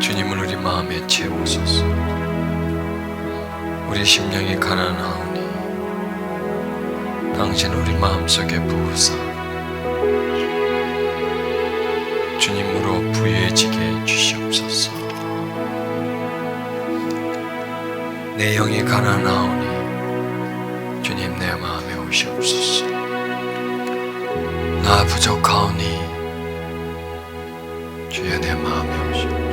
주님을 우리 마음에 채우소서. 우리 심령이 가난하오니 당신은 우리 마음속에 부으사 주님으로 부유해지게 해주시옵소서. 내 영이 가난하오니 주님 내 마음에 오시옵소서. 나 부족하오니 주여 내 마음에 오시옵소서.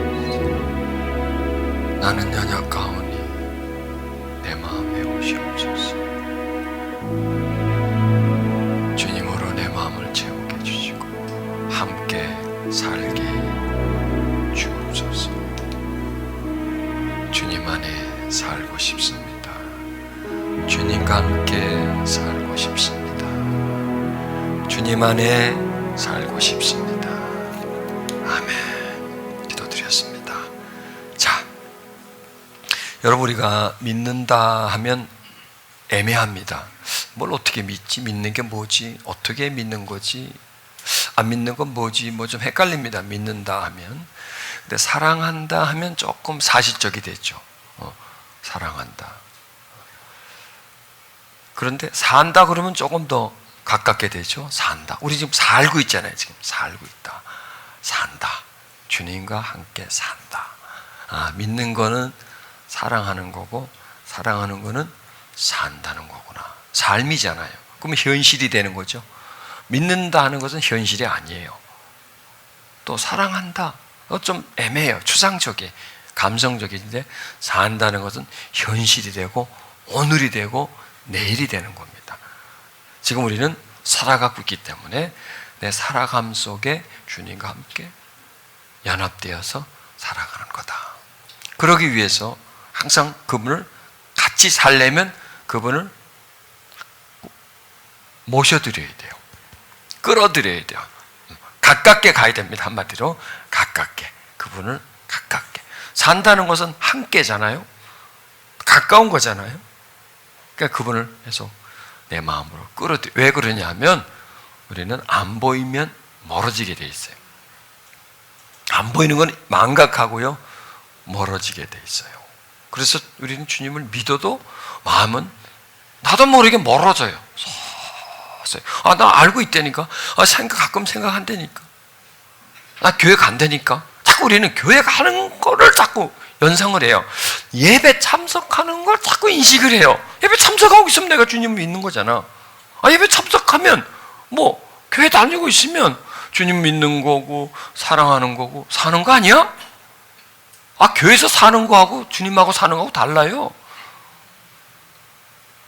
나는 연약하오니 내 마음에 오시옵소서. 주님으로 내 마음을 채우게 해주시고 함께 살게 주옵소서. 주님 안에 살고 싶습니다. 주님과 함께 살고 싶습니다. 주님 안에 살고 싶습니다. 아멘. 기도드렸습니다. 자, 여러분, 우리가 믿는다 하면 애매합니다. 뭘 어떻게 믿지? 믿는 게 뭐지? 어떻게 믿는 거지? 안 믿는 건 뭐지? 뭐 좀 헷갈립니다. 믿는다 하면. 근데 사랑한다 하면 조금 사실적이 되죠. 사랑한다. 그런데 산다 그러면 조금 더 가깝게 되죠. 산다. 우리 지금 살고 있잖아요. 지금 살고 있다. 산다. 주님과 함께 산다. 믿는 거는 사랑하는 거고, 사랑하는 거는 산다는 거구나. 삶이잖아요. 그러면 현실이 되는 거죠. 믿는다 하는 것은 현실이 아니에요. 또 사랑한다. 좀 애매해요. 추상적이에요. 감성적인데, 산다는 것은 현실이 되고 오늘이 되고 내일이 되는 겁니다. 지금 우리는 살아가고 있기 때문에 내 살아감 속에 주님과 함께 연합되어서 살아가는 거다. 그러기 위해서 항상 그분을 같이 살려면 그분을 모셔드려야 돼요. 끌어들여야 돼요. 가깝게 가야 됩니다. 한마디로 가깝게. 그분을 가깝게. 산다는 것은 함께잖아요. 가까운 거잖아요. 그러니까 그분을 계속 내 마음으로 끌어들여. 왜 그러냐면 우리는 안 보이면 멀어지게 돼 있어요. 안 보이는 건 망각하고요, 멀어지게 돼 있어요. 그래서 우리는 주님을 믿어도 마음은 나도 모르게 멀어져요. 서서히. 나 알고 있다니까. 가끔 생각한다니까. 교회 간다니까. 자꾸 우리는 교회 가는 거를 자꾸 연상을 해요. 예배 참석하는 걸 자꾸 인식을 해요. 예배 참석하고 있으면 내가 주님을 믿는 거잖아. 예배 참석하면 교회 다니고 있으면 주님 믿는 거고 사랑하는 거고 사는 거 아니야? 교회에서 사는 거하고 주님하고 사는 거하고 달라요.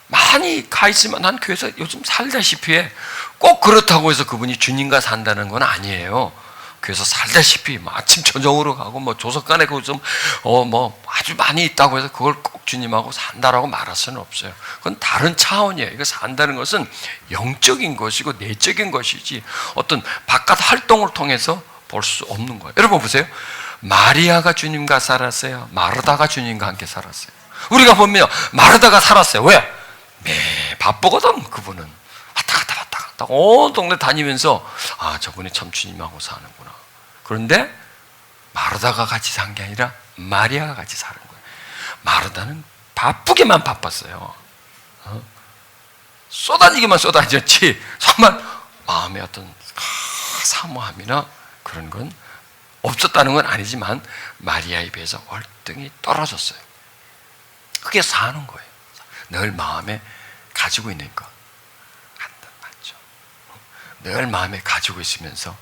많이 가 있으면 난 교회에서 요즘 살다시피 해. 꼭 그렇다고 해서 그분이 주님과 산다는 건 아니에요. 교회에서 살다시피 아침 저녁으로 가고 조석간에 좀 아주 많이 있다고 해서 그걸 꼭 주님하고 산다라고 말할 수는 없어요. 그건 다른 차원이에요. 이거 산다는 것은 영적인 것이고 내적인 것이지 어떤 바깥 활동을 통해서 볼 수 없는 거예요. 여러분 보세요. 마리아가 주님과 살았어요? 마르다가 주님과 함께 살았어요? 우리가 보면 마르다가 살았어요. 왜? 바쁘거든. 그분은 왔다 갔다 온 동네 다니면서 저분이 참 주님하고 사는구나. 그런데 마르다가 같이 산 게 아니라 마리아가 같이 사는 거예요. 마르다는 바쁘게만 바빴어요. 쏟아지지 정말 마음의 어떤 사모함이나 그런 건 없었다는 건 아니지만 마리아에 비해서 월등히 떨어졌어요. 그게 사는 거예요. 늘 마음에 가지고 있는 것. 맞죠? 늘 마음에 가지고 있으면서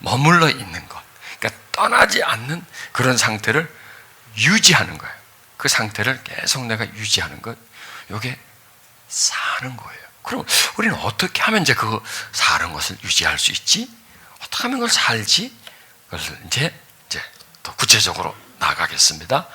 머물러 있는 것. 그러니까 떠나지 않는 그런 상태를 유지하는 거예요. 그 상태를 계속 내가 유지하는 것. 이게 사는 거예요. 그럼 우리는 어떻게 하면 이제 그 사는 것을 유지할 수 있지? 어떻게 하면 그걸 살지? 그것을 이제 더 구체적으로 나가겠습니다.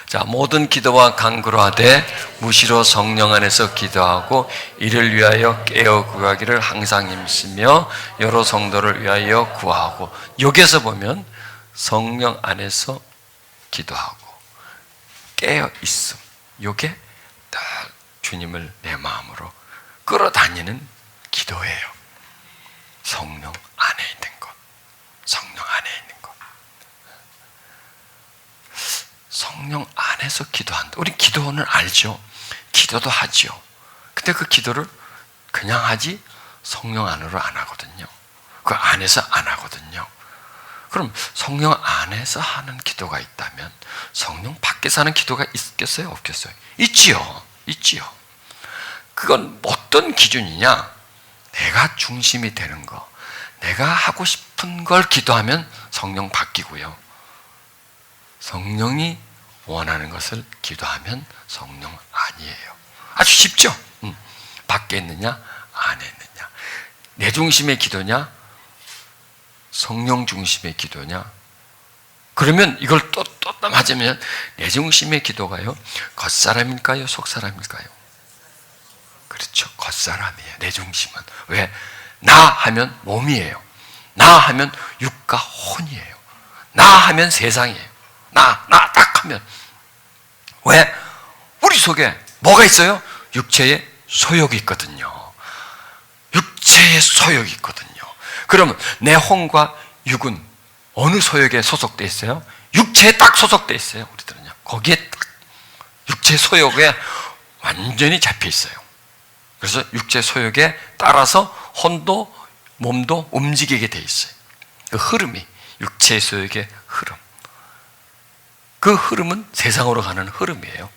자, 모든 기도와 간구로하되 무시로 성령 안에서 기도하고 이를 위하여 깨어 구하기를 항상 힘쓰며 여러 성도를 위하여 구하고. 여기에서 보면 성령 안에서 기도하고 깨어 있음. 이게 다 주님을 내 마음으로 끌어다니는 기도예요. 성령 안에 있는 것. 성령 안에 있는 것. 성령 안에서 기도한다. 우리 기도는 알죠. 기도도 하죠. 근데 그 기도를 그냥 하지 성령 안으로 안 하거든요. 그 안에서 안 하거든요. 그럼 성령 안에서 하는 기도가 있다면 성령 밖에서 하는 기도가 있겠어요? 없겠어요? 있지요. 있지요. 그건 어떤 기준이냐? 내가 중심이 되는 거, 내가 하고 싶은 걸 기도하면 성령 바뀌고요. 성령이 원하는 것을 기도하면 성령 아니에요. 아주 쉽죠? 밖에 있느냐, 안에 있느냐. 내 중심의 기도냐, 성령 중심의 기도냐. 그러면 이걸 또 맞으면 내 중심의 기도가요, 겉사람일까요, 속사람일까요? 그렇죠. 겉사람이에요. 내 중심은. 왜? 나 하면 몸이에요. 나 하면 육과 혼이에요. 나 하면 세상이에요. 나 딱 하면. 왜? 우리 속에 뭐가 있어요? 육체의 소욕이 있거든요. 육체의 소욕이 있거든요. 그러면 내 혼과 육은 어느 소욕에 소속되어 있어요? 육체에 딱 소속되어 있어요. 우리들은요. 거기에 딱 육체 소욕에 완전히 잡혀 있어요. 그래서 육체 소욕에 따라서 혼도 몸도 움직이게 돼 있어요. 그 흐름이 육체 소욕의 흐름. 그 흐름은 세상으로 가는 흐름이에요.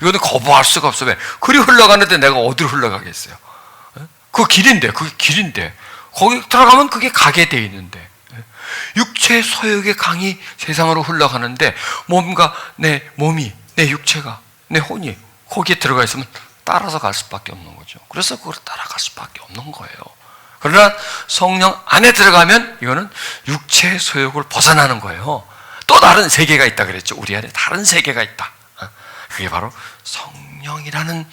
이거는 거부할 수가 없어요. 왜? 그리 흘러가는데 내가 어디로 흘러가겠어요? 그 길인데, 그게 길인데. 거기 들어가면 그게 가게 돼 있는데. 육체 소욕의 강이 세상으로 흘러가는데 몸과 내 몸이, 내 육체가, 내 혼이 거기에 들어가 있으면 따라서 갈 수밖에 없는 거죠. 그래서 그걸 따라갈 수밖에 없는 거예요. 그러나 성령 안에 들어가면 이거는 육체의 소욕을 벗어나는 거예요. 또 다른 세계가 있다 그랬죠. 우리 안에 다른 세계가 있다. 그게 바로 성령이라는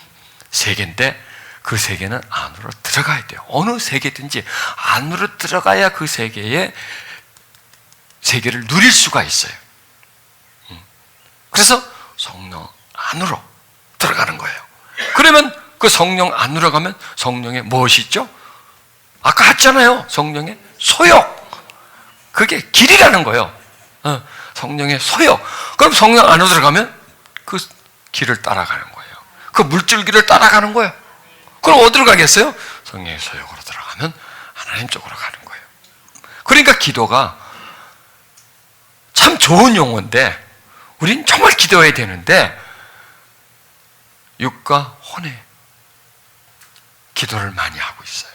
세계인데 그 세계는 안으로 들어가야 돼요. 어느 세계든지 안으로 들어가야 그 세계를 누릴 수가 있어요. 그래서 성령 안으로 들어가는 거예요. 그러면 그 성령 안으로 가면 성령의 무엇이 있죠? 아까 했잖아요. 성령의 소욕. 그게 길이라는 거예요. 성령의 소욕. 그럼 성령 안으로 들어가면 그 길을 따라가는 거예요. 그 물줄기를 따라가는 거예요. 그럼 어디로 가겠어요? 성령의 소욕으로 들어가면 하나님 쪽으로 가는 거예요. 그러니까 기도가 참 좋은 용어인데 우린 정말 기도해야 되는데 육과 혼의 기도를 많이 하고 있어요.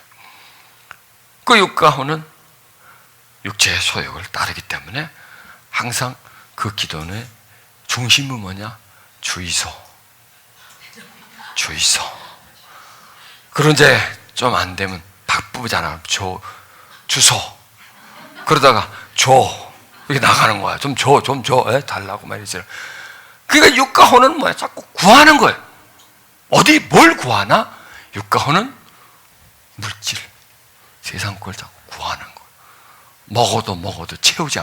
그 육과 혼은 육체의 소욕을 따르기 때문에 항상 그 기도의 중심은 뭐냐? 주의소. 그런데 좀 안 되면 바쁘잖아. 주소. 그러다가 이렇게 나가는 거야. 좀 줘. 달라고 말이죠. 그러니까 육과 혼은 뭐야? 자꾸 구하는 거예요. 어디 뭘 구하나? 육과 혼은 물질. 세상 걸 자꾸 구하는 거예요. 먹어도 채워지지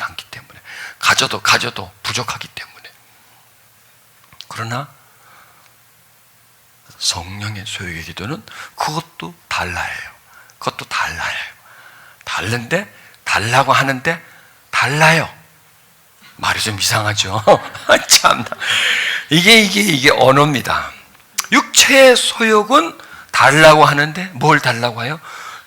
않기 때문에. 가져도 부족하기 때문에. 그러나 성령의 소욕의 기도는 그것도 달라요. 다른데 달라고 하는데 달라요. 말이 좀 이상하죠? 참나. 이게 언어입니다. 육체의 소욕은 달라고 하는데 뭘 달라고 해요?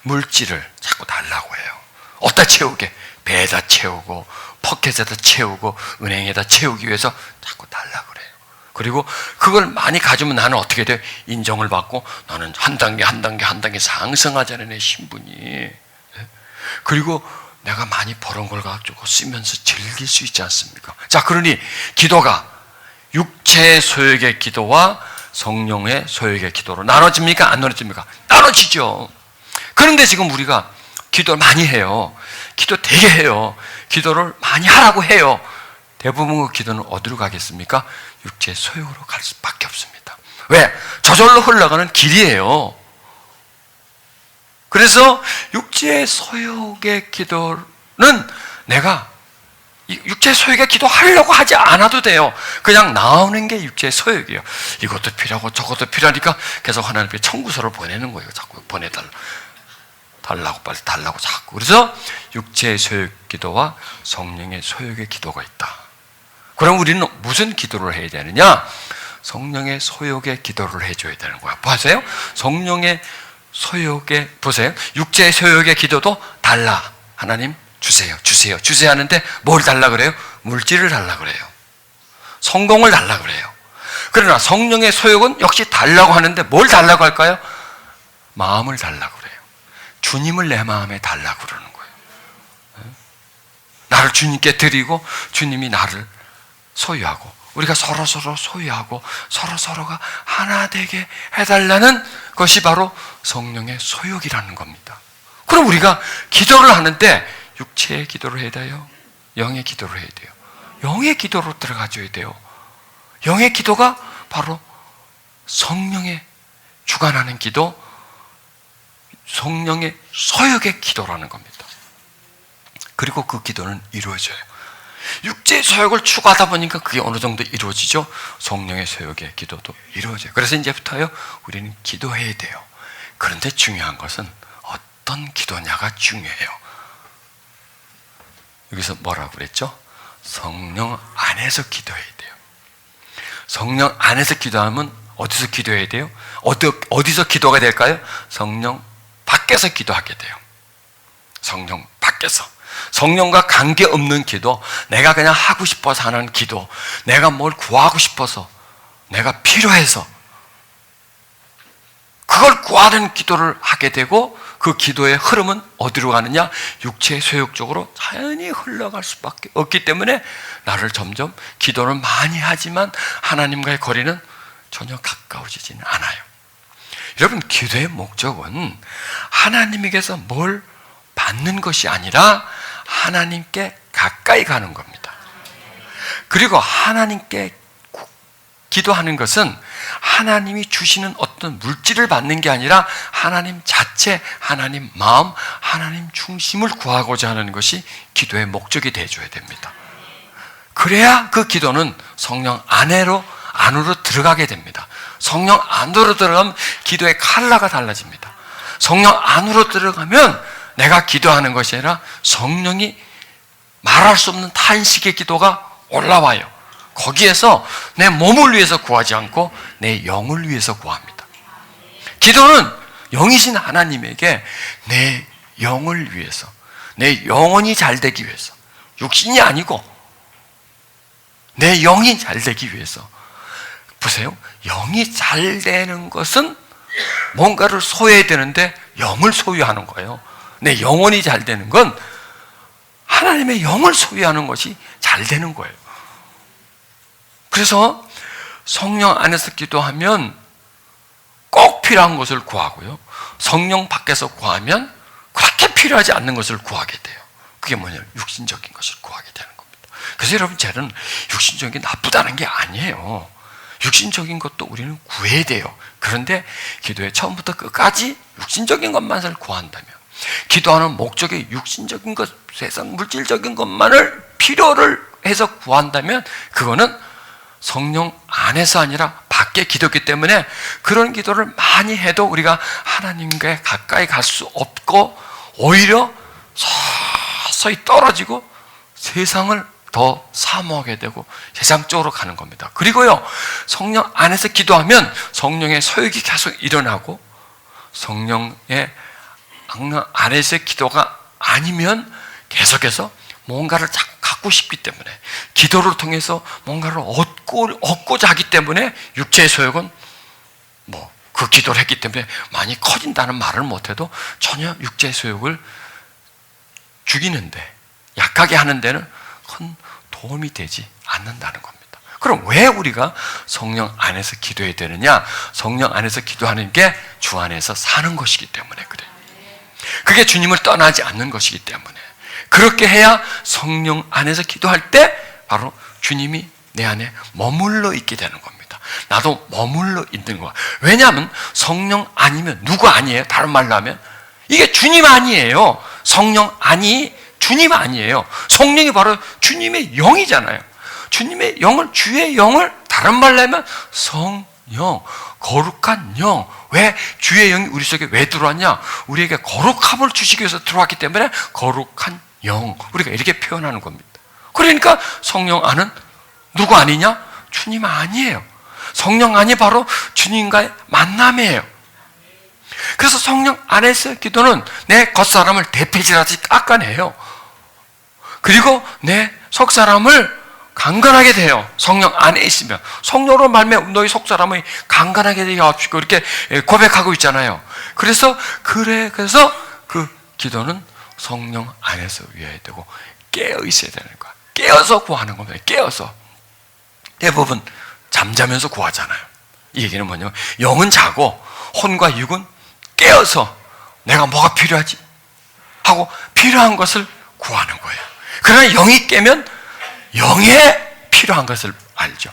물질을 자꾸 달라고 해요. 어디다 채우게? 배에다 채우고 포켓에다 채우고 은행에다 채우기 위해서 자꾸 달라고 그래요. 그리고 그걸 많이 가지면 나는 어떻게 돼요? 인정을 받고 나는 한 단계 상승하잖아요. 내 신분이. 그리고 내가 많이 벌은 걸 가지고 쓰면서 즐길 수 있지 않습니까? 자, 그러니 기도가 육체의 소욕의 기도와 성령의 소욕의 기도로 나눠집니까? 안 나눠집니까? 나눠지죠. 그런데 지금 우리가 기도를 많이 해요. 기도 되게 해요. 기도를 많이 하라고 해요. 대부분 그 기도는 어디로 가겠습니까? 육체의 소욕으로 갈 수밖에 없습니다. 왜? 저절로 흘러가는 길이에요. 그래서 육체의 소욕의 기도는 내가 육체의 소욕의 기도하려고 하지 않아도 돼요. 그냥 나오는 게 육체의 소욕이에요. 이것도 필요하고 저것도 필요하니까 계속 하나님께 청구서를 보내는 거예요. 자꾸 빨리 달라고 자꾸. 그래서 육체의 소욕 기도와 성령의 소욕의 기도가 있다. 그럼 우리는 무슨 기도를 해야 되느냐? 성령의 소욕의 기도를 해줘야 되는 거야. 보세요. 성령의 소욕의, 보세요. 육체의 소욕의 기도도 달라. 하나님 주세요, 주세요, 주세요 하는데 뭘 달라 그래요? 물질을 달라 그래요. 성공을 달라 그래요. 그러나 성령의 소욕은 역시 달라고 하는데 뭘 달라고 할까요? 마음을 달라고 그래요. 주님을 내 마음에 달라고 그러는 거예요. 나를 주님께 드리고 주님이 나를 소유하고 우리가 서로서로 소유하고 서로서로가 하나 되게 해달라는 것이 바로 성령의 소욕이라는 겁니다. 그럼 우리가 기도를 하는데 육체의 기도를 해야 돼요? 영의 기도를 해야 돼요? 영의 기도로 들어가줘야 돼요. 영의 기도가 바로 성령의 주관하는 기도, 성령의 소욕의 기도라는 겁니다. 그리고 그 기도는 이루어져요. 육체의 소욕을 추구하다 보니까 그게 어느 정도 이루어지죠. 성령의 소욕의 기도도 이루어져요. 그래서 이제부터요, 우리는 기도해야 돼요. 그런데 중요한 것은 어떤 기도냐가 중요해요. 여기서 뭐라고 그랬죠? 성령 안에서 기도해야 돼요. 성령 안에서 기도하면 어디서 기도해야 돼요? 어디서 기도가 될까요? 성령 밖에서 기도하게 돼요. 성령 밖에서. 성령과 관계없는 기도, 내가 그냥 하고 싶어서 하는 기도, 내가 뭘 구하고 싶어서, 내가 필요해서 그걸 구하는 기도를 하게 되고 그 기도의 흐름은 어디로 가느냐? 육체의 소욕 쪽으로 자연히 흘러갈 수밖에 없기 때문에 나를 점점 기도를 많이 하지만 하나님과의 거리는 전혀 가까워지지는 않아요. 여러분, 기도의 목적은 하나님에게서 뭘 받는 것이 아니라 하나님께 가까이 가는 겁니다. 그리고 하나님께 기도하는 것은 하나님이 주시는 어떤 물질을 받는 게 아니라 하나님 자체, 하나님 마음, 하나님 중심을 구하고자 하는 것이 기도의 목적이 되어줘야 됩니다. 그래야 그 기도는 성령 안으로 들어가게 됩니다. 성령 안으로 들어가면 기도의 컬러가 달라집니다. 성령 안으로 들어가면 내가 기도하는 것이 아니라 성령이 말할 수 없는 탄식의 기도가 올라와요. 거기에서 내 몸을 위해서 구하지 않고 내 영을 위해서 구합니다. 기도는 영이신 하나님에게 내 영을 위해서, 내 영혼이 잘 되기 위해서, 육신이 아니고 내 영이 잘 되기 위해서. 보세요. 영이 잘 되는 것은 뭔가를 소유해야 되는데 영을 소유하는 거예요. 내 영혼이 잘 되는 건 하나님의 영을 소유하는 것이 잘 되는 거예요. 그래서 성령 안에서 기도하면 꼭 필요한 것을 구하고요. 성령 밖에서 구하면 그렇게 필요하지 않는 것을 구하게 돼요. 그게 뭐냐면 육신적인 것을 구하게 되는 겁니다. 그래서 여러분, 죄는 육신적인 게 나쁘다는 게 아니에요. 육신적인 것도 우리는 구해야 돼요. 그런데 기도의 처음부터 끝까지 육신적인 것만을 구한다면, 기도하는 목적이 육신적인 것, 세상 물질적인 것만을 필요를 해서 구한다면 그거는 성령 안에서 아니라 밖의 기도이기 때문에 그런 기도를 많이 해도 우리가 하나님께 가까이 갈 수 없고 오히려 서서히 떨어지고 세상을 더 사모하게 되고 세상 쪽으로 가는 겁니다. 그리고요, 성령 안에서 기도하면 성령의 소욕이 계속 일어나고, 성령의 안에서의 기도가 아니면 계속해서 뭔가를 갖고 싶기 때문에, 기도를 통해서 뭔가를 얻고자 하기 때문에 육체의 소욕은 그 기도를 했기 때문에 많이 커진다는 말을 못해도 전혀 육체의 소욕을 죽이는데, 약하게 하는 데는 큰 도움이 되지 않는다는 겁니다. 그럼 왜 우리가 성령 안에서 기도해야 되느냐? 성령 안에서 기도하는 게 주 안에서 사는 것이기 때문에 그래요. 그게 주님을 떠나지 않는 것이기 때문에. 그렇게 해야 성령 안에서 기도할 때 바로 주님이 내 안에 머물러 있게 되는 겁니다. 나도 머물러 있는 거야. 왜냐하면 성령 아니면 누구 아니에요? 다른 말로 하면 이게 주님 아니에요. 성령 아니 주님 아니에요. 성령이 바로 주님의 영이잖아요. 주님의 영을, 주의 영을, 다른 말로 하면 성령, 거룩한 영. 왜 주의 영이 우리 속에 왜 들어왔냐? 우리에게 거룩함을 주시기 위해서 들어왔기 때문에 거룩한 영, 우리가 이렇게 표현하는 겁니다. 그러니까 성령 안은 누구 아니냐? 주님 아니에요. 성령 안이 바로 주님과의 만남이에요. 그래서 성령 안에서의 기도는 내 겉사람을 대패질하듯이 깎아내요. 그리고 내 속사람을 강건하게 돼요. 성령 안에 있으면. 성령으로 말미암아 너희 속사람이 강건하게 되게 하옵시고 이렇게 고백하고 있잖아요. 그래서 그 기도는 성령 안에서 위해야 되고 깨어 있어야 되는 거야. 깨어서 구하는 겁니다. 깨어서. 대부분 잠자면서 구하잖아요. 이 얘기는 뭐냐면 영은 자고 혼과 육은 깨어서 내가 뭐가 필요하지? 하고 필요한 것을 구하는 거예요. 그러나 영이 깨면 영에 필요한 것을 알죠.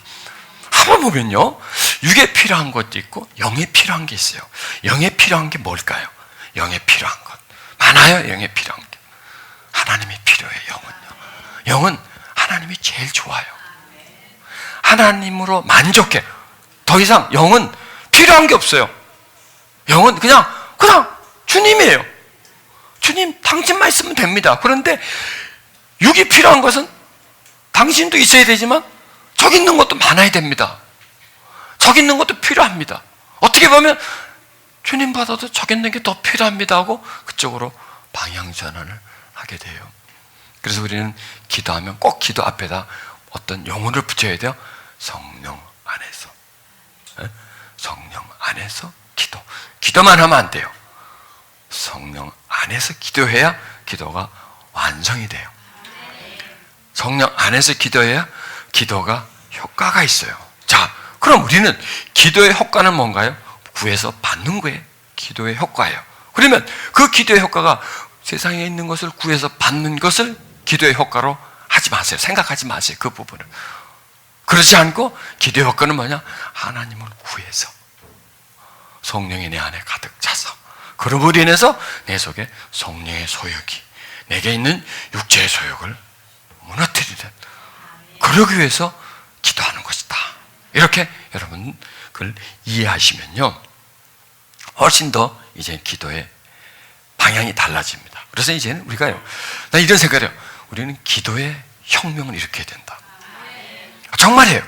한번 보면요, 육에 필요한 것도 있고 영에 필요한 게 있어요. 영에 필요한 게 뭘까요? 영에 필요한 것 많아요. 영에 필요한 게 하나님이 필요해요. 영은 하나님이 제일 좋아요. 하나님으로 만족해. 더 이상 영은 필요한 게 없어요. 영은 그냥 주님이에요. 주님 당신만 있으면 됩니다. 그런데 육이 필요한 것은 당신도 있어야 되지만 저기 있는 것도 많아야 됩니다. 저기 있는 것도 필요합니다. 어떻게 보면 주님보다도 저기 있는 게 더 필요합니다 하고 그쪽으로 방향 전환을 하게 돼요. 그래서 우리는 기도하면 꼭 기도 앞에다 어떤 영혼을 붙여야 돼요. 성령 안에서. 성령 안에서 기도. 기도만 하면 안 돼요. 성령 안에서 기도해야 기도가 완성이 돼요. 성령 안에서 기도해야 기도가 효과가 있어요. 자, 그럼 우리는 기도의 효과는 뭔가요? 구해서 받는 거예요. 기도의 효과예요. 그러면 그 기도의 효과가 세상에 있는 것을 구해서 받는 것을 기도의 효과로 하지 마세요. 생각하지 마세요. 그 부분을. 그렇지 않고 기도의 효과는 뭐냐? 하나님을 구해서 성령이 내 안에 가득 차서 그러므로 인해서 내 속에 성령의 소욕이 내게 있는 육체의 소욕을 무너뜨리는, 그러기 위해서 기도하는 것이다. 이렇게 여러분 그걸 이해하시면요, 훨씬 더 이제 기도의 방향이 달라집니다. 그래서 이제는 우리가요, 나 이런 생각을 해요. 우리는 기도의 혁명을 일으켜야 된다. 정말이에요.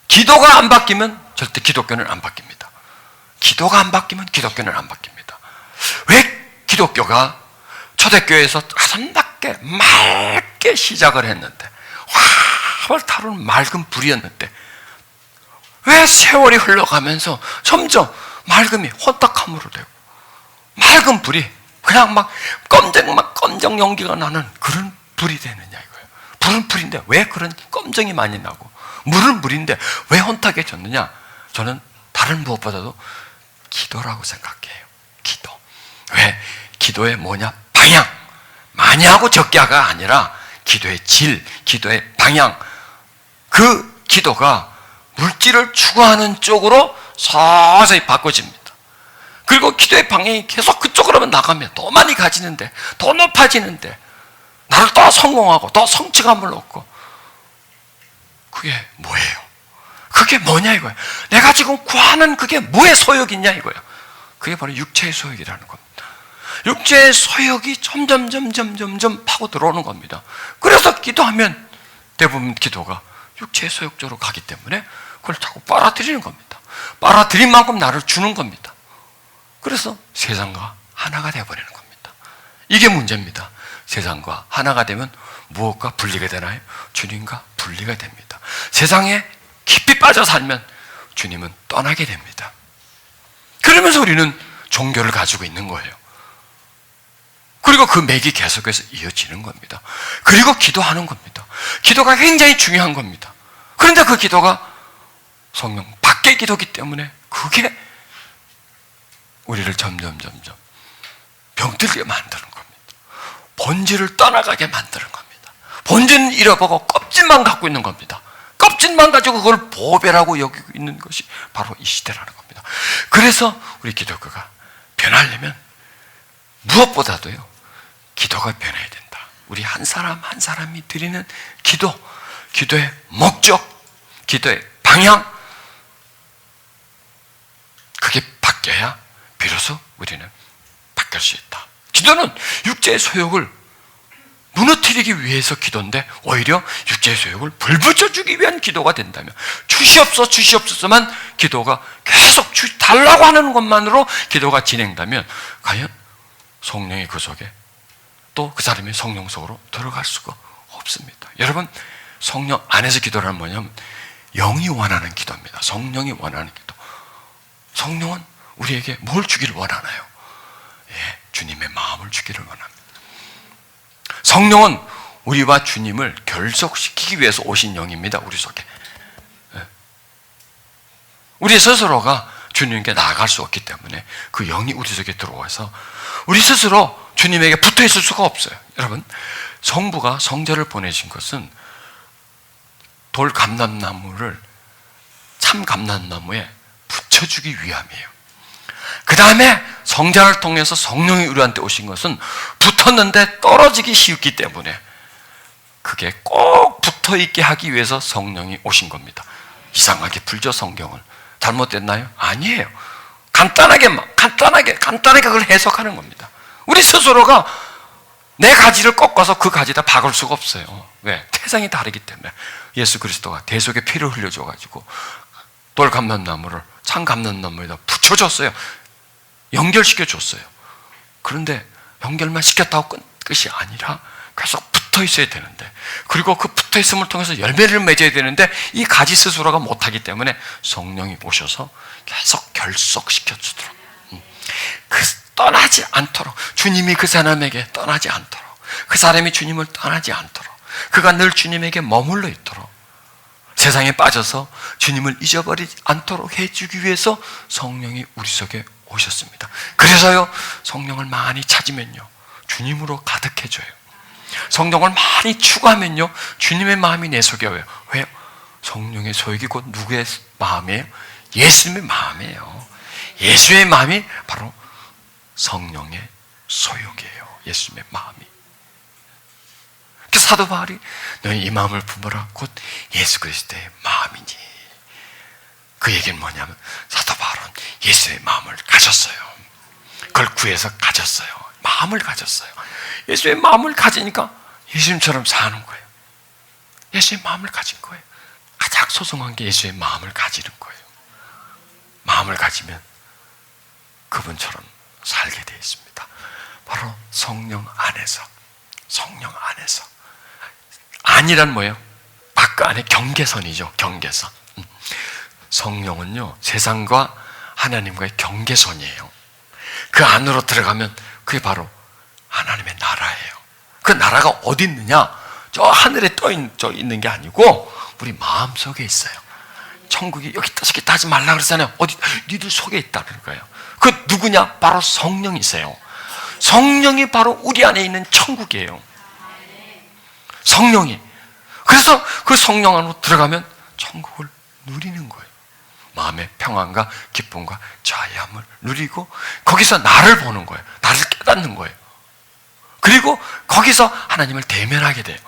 기도가 안 바뀌면 절대 기독교는 안 바뀝니다. 기도가 안 바뀌면 기독교는 안 바뀝니다. 왜 기독교가 초대교회에서 아름답게 맑게 시작을 했는데, 활 타오르는 맑은 불이었는데 왜 세월이 흘러가면서 점점 맑음이 혼탁함으로 되고 맑은 불이 그냥 막 검정 연기가 나는 그런 불이 되느냐 이거예요. 불은 불인데 왜 그런 검정이 많이 나고 물은 물인데 왜 혼탁해졌느냐? 저는 다른 무엇보다도 기도라고 생각해요. 기도. 왜? 기도의 뭐냐? 방향. 많이 하고 적게 하가 아니라 기도의 질, 기도의 방향. 그 기도가 물질을 추구하는 쪽으로 서서히 바꿔집니다. 그리고 기도의 방향이 계속 그쪽으로만 나가면 더 많이 가지는데, 더 높아지는데, 나를 더 성공하고 더 성취감을 얻고, 그게 뭐예요? 그게 뭐냐 이거예요. 내가 지금 구하는 그게 뭐의 소욕이냐 이거예요. 그게 바로 육체의 소욕이라는 겁니다. 육체의 소욕이 점점 파고 들어오는 겁니다. 그래서 기도하면 대부분 기도가 육체의 소욕 쪽으로 가기 때문에 그걸 자꾸 빨아들이는 겁니다. 빨아들인 만큼 나를 주는 겁니다. 그래서 세상과 하나가 되어버리는 겁니다. 이게 문제입니다. 세상과 하나가 되면 무엇과 분리가 되나요? 주님과 분리가 됩니다. 세상에 깊이 빠져 살면 주님은 떠나게 됩니다. 그러면서 우리는 종교를 가지고 있는 거예요. 그리고 그 맥이 계속해서 이어지는 겁니다. 그리고 기도하는 겁니다. 기도가 굉장히 중요한 겁니다. 그런데 그 기도가 성령 밖의 기도이기 때문에 그게 우리를 점점 병들게 만드는 겁니다. 본질을 떠나가게 만드는 겁니다. 본질은 잃어버리고 껍질만 갖고 있는 겁니다. 껍질만 가지고 그걸 보배라고 여기고 있는 것이 바로 이 시대라는 겁니다. 그래서 우리 기독교가 변하려면 무엇보다도요, 기도가 변해야 된다. 우리 한 사람 한 사람이 드리는 기도, 기도의 목적, 기도의 방향, 그게 바뀌어야 비로소 우리는 바뀔 수 있다. 기도는 육체의 소욕을 무너뜨리기 위해서 기도인데 오히려 육체의 소욕을 불붙여주기 위한 기도가 된다면, 주시옵소서 주시옵소서만 기도가 계속 달라고 하는 것만으로 기도가 진행되면 과연 성령이 그 속에 또 그 사람이 성령 속으로 들어갈 수가 없습니다. 여러분, 성령 안에서 기도라는 뭐냐면 영이 원하는 기도입니다. 성령이 원하는 기도. 성령은 우리에게 뭘 주기를 원하나요? 예, 주님의 마음을 주기를 원합니다. 성령은 우리와 주님을 결속시키기 위해서 오신 영입니다. 우리 속에. 예. 우리 스스로가 주님께 나아갈 수 없기 때문에 그 영이 우리 속에 들어와서 우리 스스로 주님에게 붙어 있을 수가 없어요. 여러분, 성부가 성자를 보내신 것은 돌 감람나무를 참 감람나무에 붙여주기 위함이에요. 그 다음에 성자를 통해서 성령이 우리한테 오신 것은 붙었는데 떨어지기 쉽기 때문에 그게 꼭 붙어있게 하기 위해서 성령이 오신 겁니다. 이상하게 풀죠, 성경을. 잘못됐나요? 아니에요. 간단하게 그걸 해석하는 겁니다. 우리 스스로가 내 가지를 꺾어서 그 가지다 박을 수가 없어요. 왜? 태생이 다르기 때문에. 예수 그리스도가 대속의 피를 흘려줘가지고 돌 감람나무를 참 감람나무에다 붙여줬어요. 연결시켜줬어요. 그런데 연결만 시켰다고 끝이 아니라 계속 붙어 있어야 되는데, 그리고 그 붙어 있음을 통해서 열매를 맺어야 되는데 이 가지 스스로가 못하기 때문에 성령이 오셔서 계속 결속시켜주도록, 떠나지 않도록, 주님이 그 사람에게 떠나지 않도록, 그 사람이 주님을 떠나지 않도록, 그가 늘 주님에게 머물러 있도록, 세상에 빠져서 주님을 잊어버리지 않도록 해주기 위해서 성령이 우리 속에 오셨습니다. 그래서요, 성령을 많이 찾으면요 주님으로 가득해져요. 성령을 많이 추구하면요 주님의 마음이 내 속에 와요. 왜요? 성령의 소욕이 곧 누구의 마음이에요? 예수님의 마음이에요. 예수의 마음이 바로 성령의 소욕이에요. 예수님의 마음이. 그래서 사도 바울이 너희 이 마음을 품어라 곧 예수 그리스도의 마음이니, 그 얘기는 뭐냐면 사도 바울은 예수의 마음을 가졌어요. 그걸 구해서 가졌어요. 마음을 가졌어요. 예수의 마음을 가지니까 예수님처럼 사는 거예요. 예수의 마음을 가진 거예요. 가장 소중한 게 예수의 마음을 가지는 거예요. 마음을 가지면 그분처럼 살게 되어 있습니다. 바로 성령 안에서. 성령 안에서. 안이란 뭐예요? 밖 안에 경계선이죠. 경계선. 성령은요 세상과 하나님과의 경계선이에요. 그 안으로 들어가면 그게 바로 하나님의 나라예요. 그 나라가 어디 있느냐? 저 하늘에 떠 있는 게 아니고 우리 마음속에 있어요. 천국이 여기 있다 저기 있다 하지 말라 그랬잖아요. 어디? 니들 속에 있다는 거예요. 그 누구냐? 바로 성령이세요. 성령이 바로 우리 안에 있는 천국이에요. 성령이. 그래서 그 성령 안으로 들어가면 천국을 누리는 거예요. 마음의 평안과 기쁨과 자유함을 누리고 거기서 나를 보는 거예요. 나를 깨닫는 거예요. 그리고 거기서 하나님을 대면하게 돼요.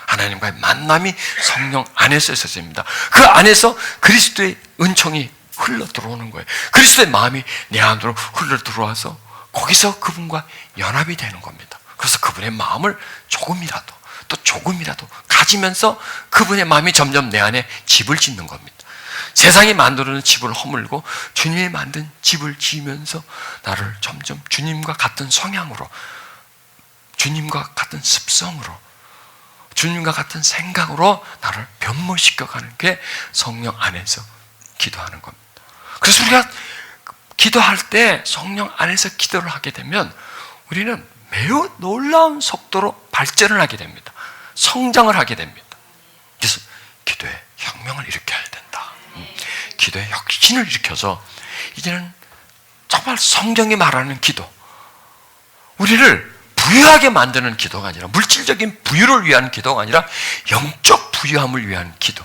하나님과의 만남이 성령 안에서 있었습니다. 그 안에서 그리스도의 은총이 흘러 들어오는 거예요. 그리스도의 마음이 내 안으로 흘러 들어와서 거기서 그분과 연합이 되는 겁니다. 그래서 그분의 마음을 조금이라도 가지면서 그분의 마음이 점점 내 안에 집을 짓는 겁니다. 세상이 만들어놓은 집을 허물고 주님이 만든 집을 지으면서 나를 점점 주님과 같은 성향으로, 주님과 같은 습성으로, 주님과 같은 생각으로 나를 변모시켜가는 게 성령 안에서 기도하는 겁니다. 그래서 우리가 기도할 때 성령 안에서 기도를 하게 되면 우리는 매우 놀라운 속도로 발전을 하게 됩니다. 성장을 하게 됩니다. 그래서 기도의 혁명을 일으켜야 된다. 기도의 혁신을 일으켜서 이제는 정말 성경이 말하는 기도, 우리를 부유하게 만드는 기도가 아니라, 물질적인 부유를 위한 기도가 아니라 영적 부유함을 위한 기도,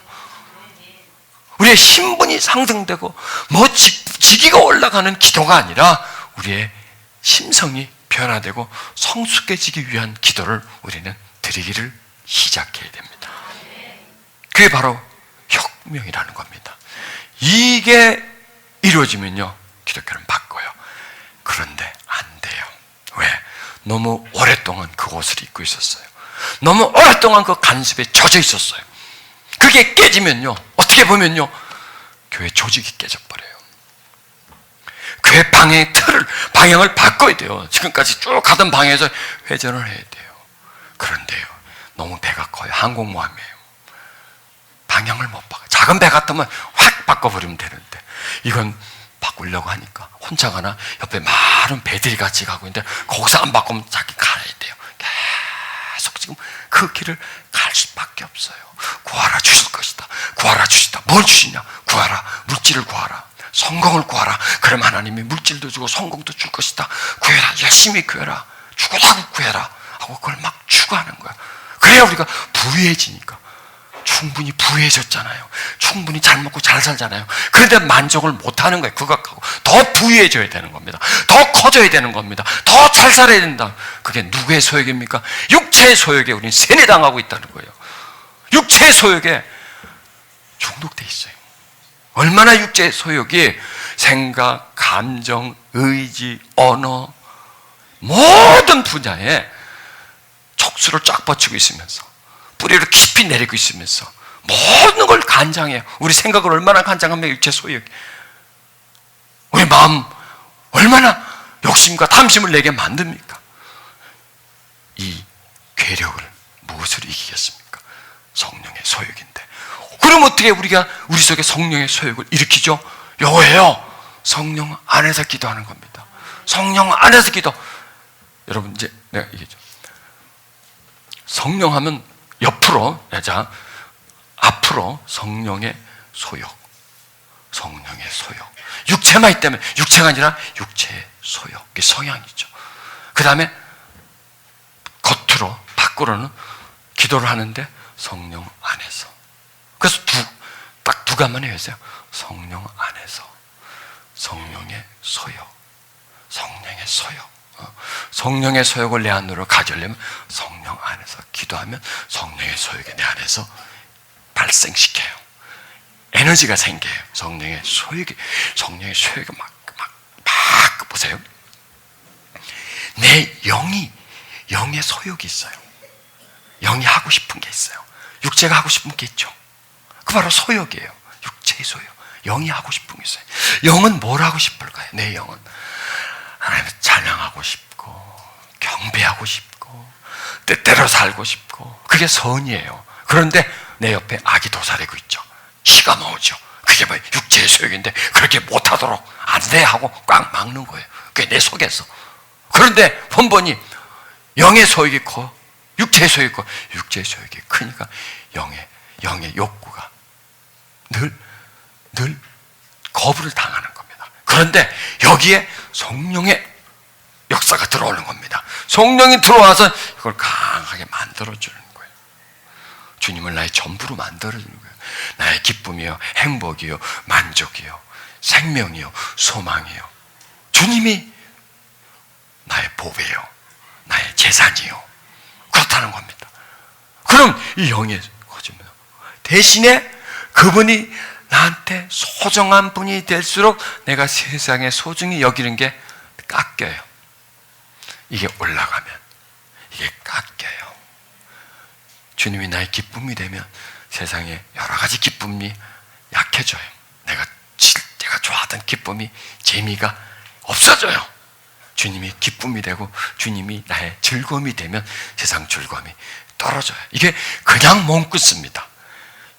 우리의 신분이 상승되고 직위가 올라가는 기도가 아니라 우리의 심성이 변화되고 성숙해지기 위한 기도를 우리는 드리기를 시작해야 됩니다. 그게 바로 혁명이라는 겁니다. 이게 이루어지면요 기독교는 바꿔요. 그런데 안 돼요. 왜? 너무 오랫동안 그 옷을 입고 있었어요. 너무 오랫동안 그 간섭에 젖어 있었어요. 그게 깨지면요, 어떻게 보면요, 교회 조직이 깨져버려요. 교회 방향을 바꿔야 돼요. 지금까지 쭉 가던 방향에서 회전을 해야 돼요. 그런데요, 너무 배가 커요. 항공모함이에요. 방향을 못 바꿔. 작은 배 같으면 확 바꿔버리면 되는데, 이건 바꾸려고 하니까 혼자 가나 옆에 많은 배들이 같이 가고 있는데 거기서 안 바꾸면 자기 가야 돼요. 계속 지금 그 길을 갈 수밖에 없어요. 구하라 주실 것이다. 구하라 주시다. 뭘 주시냐? 구하라. 물질을 구하라. 성공을 구하라. 그럼 하나님이 물질도 주고 성공도 줄 것이다. 구해라. 열심히 구해라. 죽으라고 구해라. 하고 그걸 막 추구하는 거야. 그래야 우리가 부유해지니까. 충분히 부유해졌잖아요. 충분히 잘 먹고 잘 살잖아요. 그런데 만족을 못하는 거예요. 그거 갖고 더 부유해져야 되는 겁니다. 더 커져야 되는 겁니다. 더 잘 살아야 된다. 그게 누구의 소욕입니까? 육체의 소욕에 우리는 세뇌당하고 있다는 거예요. 육체의 소욕에 중독돼 있어요. 얼마나 육체의 소욕이 생각, 감정, 의지, 언어 모든 분야에 촉수를 쫙 뻗치고 있으면서 뿌리를 깊이 내리고 있으면서 모든 걸 간장해요. 우리 생각을 얼마나 간장하면 육체 소욕, 우리 마음 얼마나 욕심과 탐심을 내게 만듭니까? 이 괴력을 무엇으로 이기겠습니까? 성령의 소욕인데. 그럼 어떻게 우리가 우리 속에 성령의 소욕을 일으키죠? 요거예요. 성령 안에서 기도하는 겁니다. 성령 안에서 기도. 여러분, 이제 내가 얘기했죠. 성령 하면 옆으로, 자, 앞으로 성령의 소욕. 성령의 소욕. 육체만 있다면, 육체가 아니라 육체의 소욕. 이게 성향이죠. 그 다음에 겉으로, 밖으로는 기도를 하는데 성령 안에서. 그래서 딱 두 가지만 해주세요. 성령 안에서. 성령의 소욕. 성령의 소욕. 성령의 소욕을 내 안으로 가져려면 성령 안에서 기도하면 성령의 소욕이 내 안에서 발생시켜요. 에너지가 생겨요. 성령의 소욕이 막 보세요. 내 영의 소욕이 있어요. 영이 하고 싶은 게 있어요. 육체가 하고 싶은 게 있죠. 그 바로 소욕이에요. 육체의 소욕. 영이 하고 싶은 게 있어요. 영은 뭘 하고 싶을까요? 내 영은 하나님을 찬양하고 싶고 경배하고 싶고 뜻대로 살고 싶고, 그게 선이에요. 그런데 내 옆에 악이 도사리고 있죠. 기가 모으죠. 그게 뭐 육체의 소욕인데 그렇게 못하도록 안 돼 하고 꽉 막는 거예요. 그게 내 속에서. 그런데 번번이 영의 소욕이 있고 육체의 소욕이 있고, 육체의 소욕이 크니까 영의 욕구가 늘 거부를 당하는 겁니다. 그런데 여기에 성령의 역사가 들어오는 겁니다. 성령이 들어와서 이걸 강하게 만들어주는 거예요. 주님을 나의 전부로 만들어주는 거예요. 나의 기쁨이요, 행복이요, 만족이요, 생명이요, 소망이요. 주님이 나의 보배요, 나의 재산이요. 그렇다는 겁니다. 그럼 이 영의 거짓말 대신에 그분이 나한테 소중한 분이 될수록 내가 세상에 소중히 여기는 게 깎여요. 이게 올라가면 이게 깎여요. 주님이 나의 기쁨이 되면 세상에 여러 가지 기쁨이 약해져요. 내가 좋아하던 기쁨이, 재미가 없어져요. 주님이 기쁨이 되고 주님이 나의 즐거움이 되면 세상 즐거움이 떨어져요. 이게 그냥 몸끝입니다.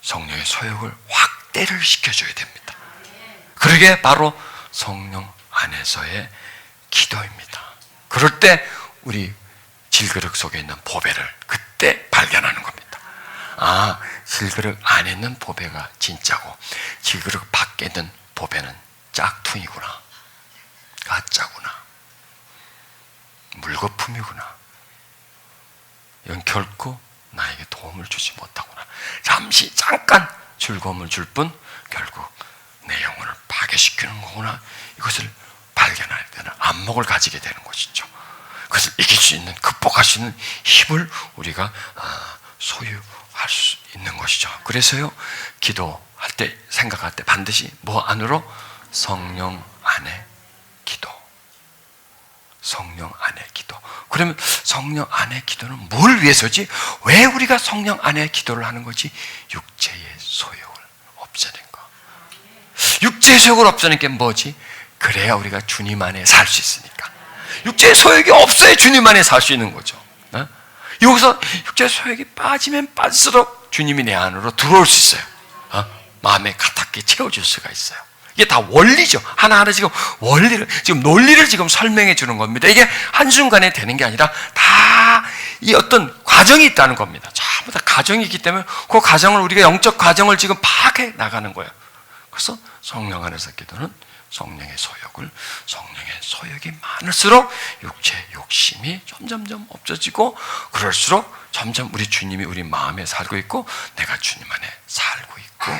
성령의 소욕을 확대를 시켜줘야 됩니다. 그러게 바로 성령 안에서의 기도입니다. 그럴 때 우리 질그릇 속에 있는 보배를 그때 발견하는 겁니다. 아, 질그릇 안에 있는 보배가 진짜고 질그릇 밖에 있는 보배는 짝퉁이구나, 가짜구나, 물거품이구나. 이건 결코 나에게 도움을 주지 못하구나. 잠깐 즐거움을 줄 뿐 결국 내 영혼을 파괴시키는 거구나. 이것을 발견할 때는 안목을 가지게 되는 것이죠. 그것을 이길 수 있는, 극복할 수 있는 힘을 우리가 소유할 수 있는 것이죠. 그래서요, 기도할 때, 생각할 때 반드시 뭐 안으로? 성령 안에 기도. 성령 안에 기도. 그러면 성령 안의 기도는 뭘 위해서지? 왜 우리가 성령 안의 기도를 하는 거지? 육체의 소욕을 없애는 거. 육체의 소욕을 없애는 게 뭐지? 그래야 우리가 주님 안에 살 수 있으니까. 육체의 소욕이 없어야 주님 안에 살 수 있는 거죠. 여기서 육체의 소욕이 빠지면 빠질수록 주님이 내 안으로 들어올 수 있어요. 마음에 가깝게 채워줄 수가 있어요. 이게 다 원리죠. 하나하나 지금 원리를, 지금 논리를 지금 설명해 주는 겁니다. 이게 한순간에 되는 게 아니라 다 이 어떤 과정이 있다는 겁니다. 전부 다 과정이 있기 때문에 그 과정을, 우리가 영적 과정을 지금 파악해 나가는 거예요. 그래서 성령 안에서 기도는 성령의 소욕이 많을수록 육체의 욕심이 점점점 없어지고, 그럴수록 점점 우리 주님이 우리 마음에 살고 있고 내가 주님 안에 살고 있고,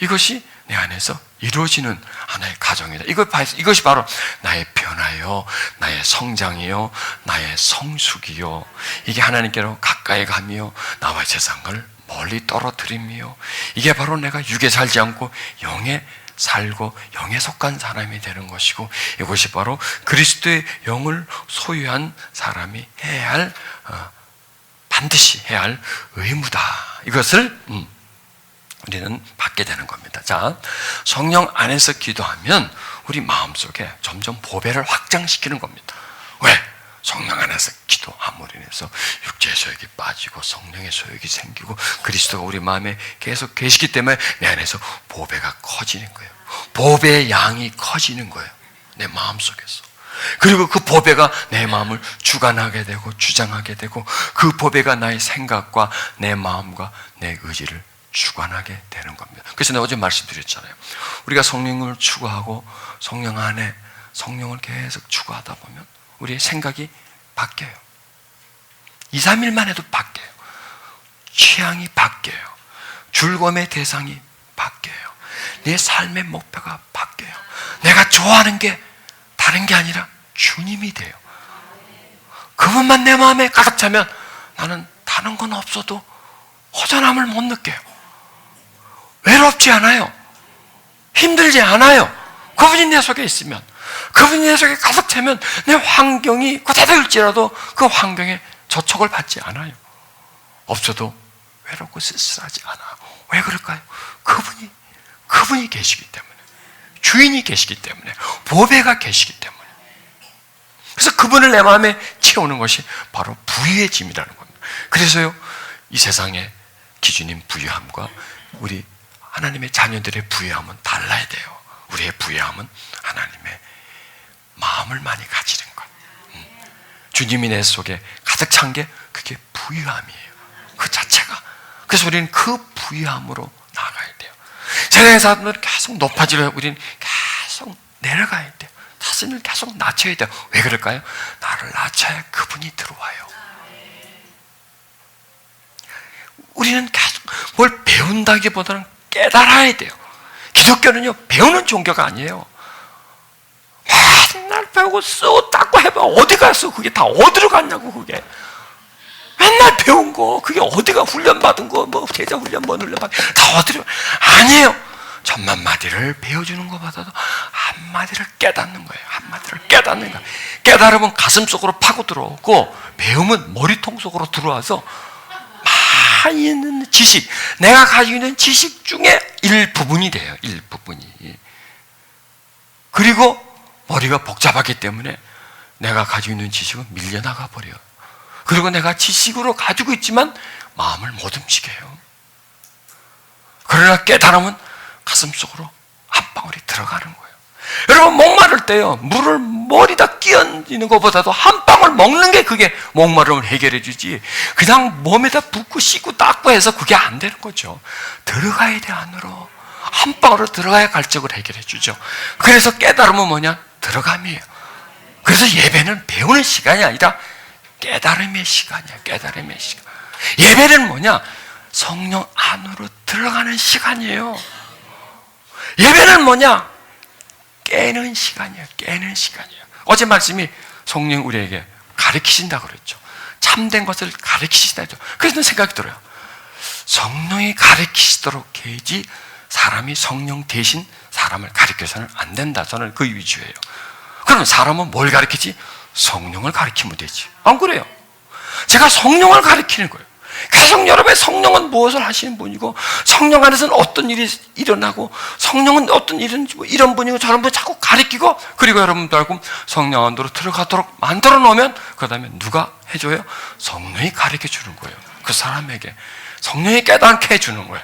이것이 내 안에서 이루어지는 하나의 과정이다. 이것이 바로 나의 변화요, 나의 성장이요, 나의 성숙이요, 이게 하나님께로 가까이 가며 나와 세상을 멀리 떨어뜨리며, 이게 바로 내가 육에 살지 않고 영에 살고 영에 속한 사람이 되는 것이고, 이것이 바로 그리스도의 영을 소유한 사람이 해야 할, 반드시 해야 할 의무다. 이것을 우리는 받게 되는 겁니다. 자, 성령 안에서 기도하면 우리 마음속에 점점 보배를 확장시키는 겁니다. 왜? 성령 안에서 기도함으로 인해서 육체의 소욕이 빠지고 성령의 소욕이 생기고 그리스도가 우리 마음에 계속 계시기 때문에 내 안에서 보배가 커지는 거예요. 보배의 양이 커지는 거예요. 내 마음속에서. 그리고 그 보배가 내 마음을 주관하게 되고 주장하게 되고, 그 보배가 나의 생각과 내 마음과 내 의지를 주관하게 되는 겁니다. 그래서 내가 어제 말씀드렸잖아요. 우리가 성령을 추구하고 성령 안에 성령을 계속 추구하다 보면 우리의 생각이 바뀌어요. 2, 3일만 해도 바뀌어요. 취향이 바뀌어요. 즐거움의 대상이 바뀌어요. 내 삶의 목표가 바뀌어요. 내가 좋아하는 게 다른 게 아니라 주님이 돼요. 그분만 내 마음에 가득 차면 나는 다른 건 없어도 허전함을 못 느껴요. 외롭지 않아요. 힘들지 않아요. 그분이 내 속에 있으면, 그분이 내 속에 가득 차면 내 환경이 고달릴지라도 그 환경에 저촉을 받지 않아요. 없어도 외롭고 쓸쓸하지 않아요. 왜 그럴까요? 그분이 계시기 때문에, 주인이 계시기 때문에, 보배가 계시기 때문에. 그래서 그분을 내 마음에 채우는 것이 바로 부유해짐이라는 겁니다. 그래서요, 이 세상의 기준인 부유함과 우리 하나님의 자녀들의 부유함은 달라야 돼요. 우리의 부유함은 하나님의 마음을 많이 가지는 것. 주님이 내 속에 가득 찬 게 그게 부유함이에요. 그 자체가. 그래서 우리는 그 부유함으로 나아가야 돼요. 세상의 사람들은 계속 높아지려 우리는 계속 내려가야 돼요. 자신을 계속 낮춰야 돼요. 왜 그럴까요? 나를 낮춰야 그분이 들어와요. 우리는 계속 뭘 배운다기보다는 깨달아야 돼요. 기독교는요, 배우는 종교가 아니에요. 맨날 배우고 쓰고 닦고 해봐. 어디 갔어? 그게 다 어디로 갔냐고, 그게. 맨날 배운 거, 그게 어디가 훈련받은 거, 뭐, 제자 훈련, 뭐 훈련받은 다 어디로, 아니에요. 천만 마디를 배워주는 것보다도 한마디를 깨닫는 거예요. 한마디를 깨닫는 거예요. 깨달으면 가슴 속으로 파고 들어오고, 배우면 머리통 속으로 들어와서 많이 있는 지식, 내가 가지고 있는 지식 중에 일부분이 돼요. 일부분이. 그리고 머리가 복잡하기 때문에 내가 가지고 있는 지식은 밀려나가 버려요. 그리고 내가 지식으로 가지고 있지만 마음을 못 움직여요. 그러나 깨달으면 가슴 속으로 한 방울이 들어가는 거예요. 여러분, 목마를 때요, 물을 머리다 끼얹는 것보다도 한 방울 먹는 게 그게 목마름을 해결해 주지, 그냥 몸에다 붓고 씻고 닦고 해서 그게 안 되는 거죠. 들어가야 돼, 안으로. 한 방울로 들어가야 갈증을 해결해 주죠. 그래서 깨달으면 뭐냐? 들어감이에요. 그래서 예배는 배우는 시간이 아니라 깨달음의 시간이야. 깨달음의 시간. 예배는 뭐냐? 성령 안으로 들어가는 시간이에요. 예배는 뭐냐? 깨는 시간이에요. 깨는 시간이에요. 어제 말씀이 성령 우리에게 가르치신다 그랬죠. 참된 것을 가르치신다 했죠. 그래서 생각이 들어요. 성령이 가르치시도록 해야지 사람이 성령 대신 사람을 가르쳐서는 안 된다. 저는 그 위주예요. 그러면 사람은 뭘 가르치지? 성령을 가리키면 되지. 안 그래요? 제가 성령을 가리키는 거예요. 계속 여러분의 성령은 무엇을 하시는 분이고, 성령 안에서는 어떤 일이 일어나고, 성령은 어떤 일인지, 뭐 이런 분이고 저런 분 자꾸 가리키고, 그리고 여러분도 알고 성령 안으로 들어가도록 만들어 놓으면, 그 다음에 누가 해줘요? 성령이 가르쳐 주는 거예요. 그 사람에게 성령이 깨닫게 해주는 거예요.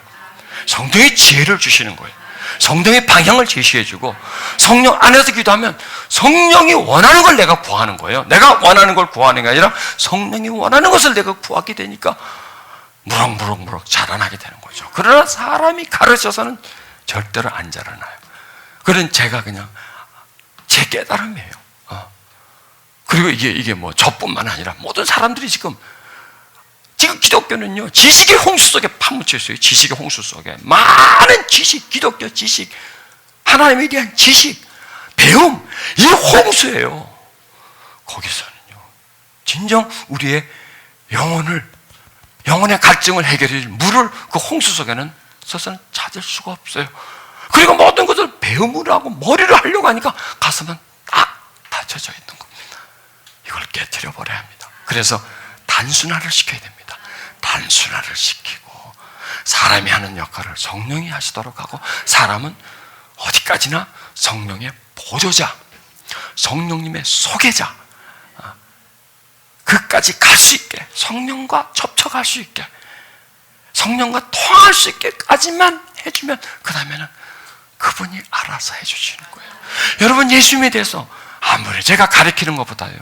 성령이 지혜를 주시는 거예요. 성령의 방향을 제시해주고, 성령 안에서 기도하면 성령이 원하는 걸 내가 구하는 거예요. 내가 원하는 걸 구하는 게 아니라 성령이 원하는 것을 내가 구하게 되니까 무럭무럭 자라나게 되는 거죠. 그러나 사람이 가르쳐서는 절대로 안 자라나요. 그런 제가 그냥 제 깨달음이에요. 그리고 이게 뭐 저뿐만 아니라 모든 사람들이 지금 기독교는요, 지식의 홍수 속에 파묻혀 있어요. 지식의 홍수 속에 많은 지식, 기독교 지식, 하나님에 대한 지식, 배움, 이 홍수예요. 거기서는요, 진정 우리의 영혼의 갈증을 해결해 줄 물을 그 홍수 속에는 서서는 찾을 수가 없어요. 그리고 모든 것을 배움으로 하고 머리를 하려고 하니까 가슴은 딱 닫혀져 있는 겁니다. 이걸 깨트려 버려야 합니다. 그래서 단순화를 시켜야 됩니다. 단순화를 시키고 사람이 하는 역할을 성령이 하시도록 하고, 사람은 어디까지나 성령의 보조자, 성령님의 소개자, 그까지 갈 수 있게, 성령과 접촉할 수 있게, 성령과 통할 수 있게까지만 해주면 그 다음에는 그분이 알아서 해주시는 거예요. 여러분, 예수님에 대해서 아무리 제가 가르치는 것보다요,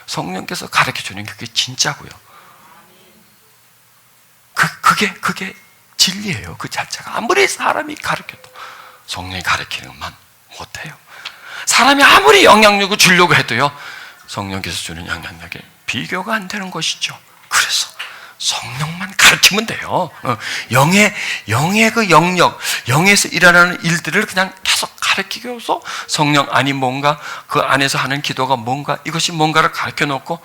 성령께서 가르쳐주는 게 그게 진짜고요. 그게 진리예요. 그 자체가. 아무리 사람이 가르쳐도 성령이 가르치는 것만 못해요. 사람이 아무리 영향력을 주려고 해도요, 성령께서 주는 영향력에 비교가 안 되는 것이죠. 그래서 성령만 가르치면 돼요. 영의 그 영역, 영에서 일어나는 일들을 그냥 계속 가르치고서 성령 안이 뭔가, 그 안에서 하는 기도가 뭔가, 이것이 뭔가를 가르쳐 놓고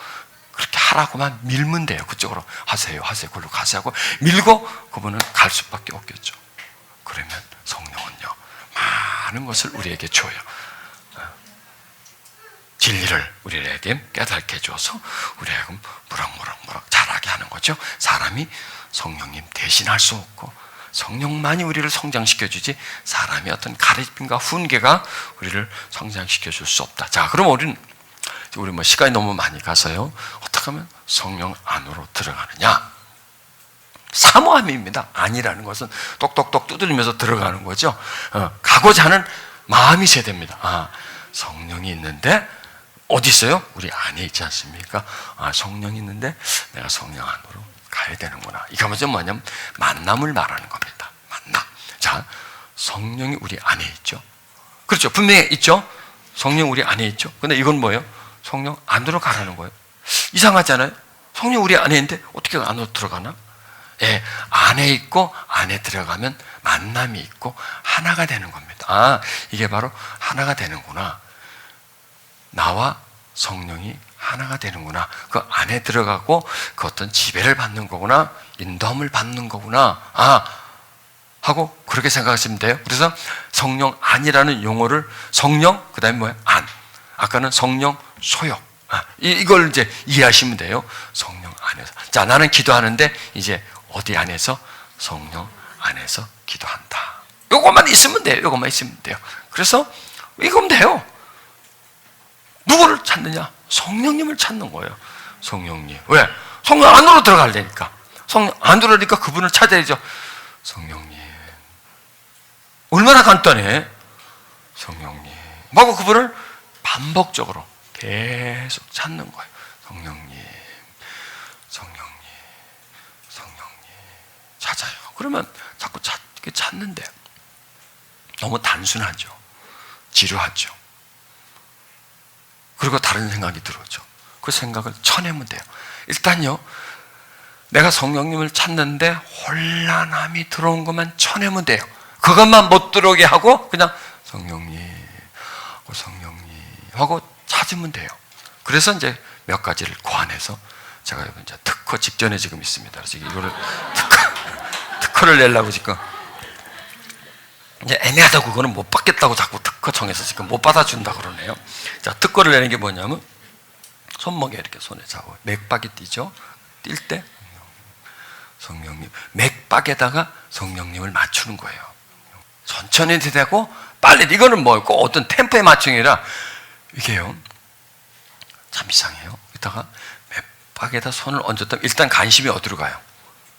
그렇게 하라고만 밀면 돼요. 그쪽으로 하세요, 그걸로 가세요 하고 밀고 그분은 갈 수밖에 없겠죠. 그러면 성령은요, 많은 것을 우리에게 줘요. 진리를 우리에게 깨닫게 해줘서 우리에게 무럭무럭 자라게 하는 거죠. 사람이 성령님 대신할 수 없고, 성령만이 우리를 성장시켜주지 사람이 어떤 가르침과 훈계가 우리를 성장시켜줄 수 없다. 자, 그럼 우리 뭐 시간이 너무 많이 가서요, 어떻게 하면 성령 안으로 들어가느냐? 사모함입니다. 아니라는 것은 똑똑똑 두드리면서 들어가는 거죠. 가고자 하는 마음이 있어야 됩니다. 성령이 있는데 어디 있어요? 우리 안에 있지 않습니까? 성령이 있는데 내가 성령 안으로 가야 되는구나. 이거 뭐냐면 만남을 말하는 겁니다. 만남. 자, 성령이 우리 안에 있죠. 그렇죠. 분명히 있죠. 성령 우리 안에 있죠. 근데 이건 뭐예요? 성령 안으로 가라는 거예요. 이상하잖아요. 성령 우리 안에 있는데 어떻게 안으로 들어가나? 예, 안에 있고 안에 들어가면 만남이 있고 하나가 되는 겁니다. 이게 바로 하나가 되는구나. 나와 성령이 하나가 되는구나. 그 안에 들어가고 그 어떤 지배를 받는 거구나. 인도함을 받는 거구나. 하고 그렇게 생각하시면 돼요. 그래서 성령 안이라는 용어를 성령, 그 다음에 뭐예요? 안. 아까는 성령 소욕. 이걸 이제 이해하시면 돼요. 성령 안에서. 자, 나는 기도하는데 이제 어디 안에서? 성령 안에서 기도한다. 요것만 있으면 돼요. 요것만 있으면 돼요. 그래서 이거면 돼요. 누구를 찾느냐? 성령님을 찾는 거예요. 성령님. 왜? 성령 안으로 들어가려니까. 성령 안으로 들어가니까 그분을 찾아야죠. 성령님. 얼마나 간단해. 성령님. 하고 그분을 반복적으로 계속 찾는 거예요. 성령님, 성령님, 성령님. 찾아요. 그러면 자꾸 찾는데 너무 단순하죠. 지루하죠. 그리고 다른 생각이 들어오죠. 그 생각을 쳐내면 돼요. 일단요, 내가 성령님을 찾는데 혼란함이 들어온 것만 쳐내면 돼요. 그것만 못 들어오게 하고 그냥 성령님 하고 찾으면 돼요. 그래서 이제 몇 가지를 고안해서 제가 이제 특허 직전에 지금 있습니다. 그래서 이거를 특허를 내려고 지금 이제 애매하다고 그거는 못 받겠다고 자꾸 특허청에서 지금 못 받아준다 그러네요. 자, 특허를 내는 게 뭐냐면 손목에 이렇게 손에 잡고 맥박이 뛰죠. 뛸 때 성령님, 맥박에다가 성령님을 맞추는 거예요. 천천히 되고 빨리, 이거는 꼭 어떤 템포에 맞추는 게 아니라 이게요 참 이상해요. 이따가 맥박에다 손을 얹었다면 일단 관심이 어디로 가요?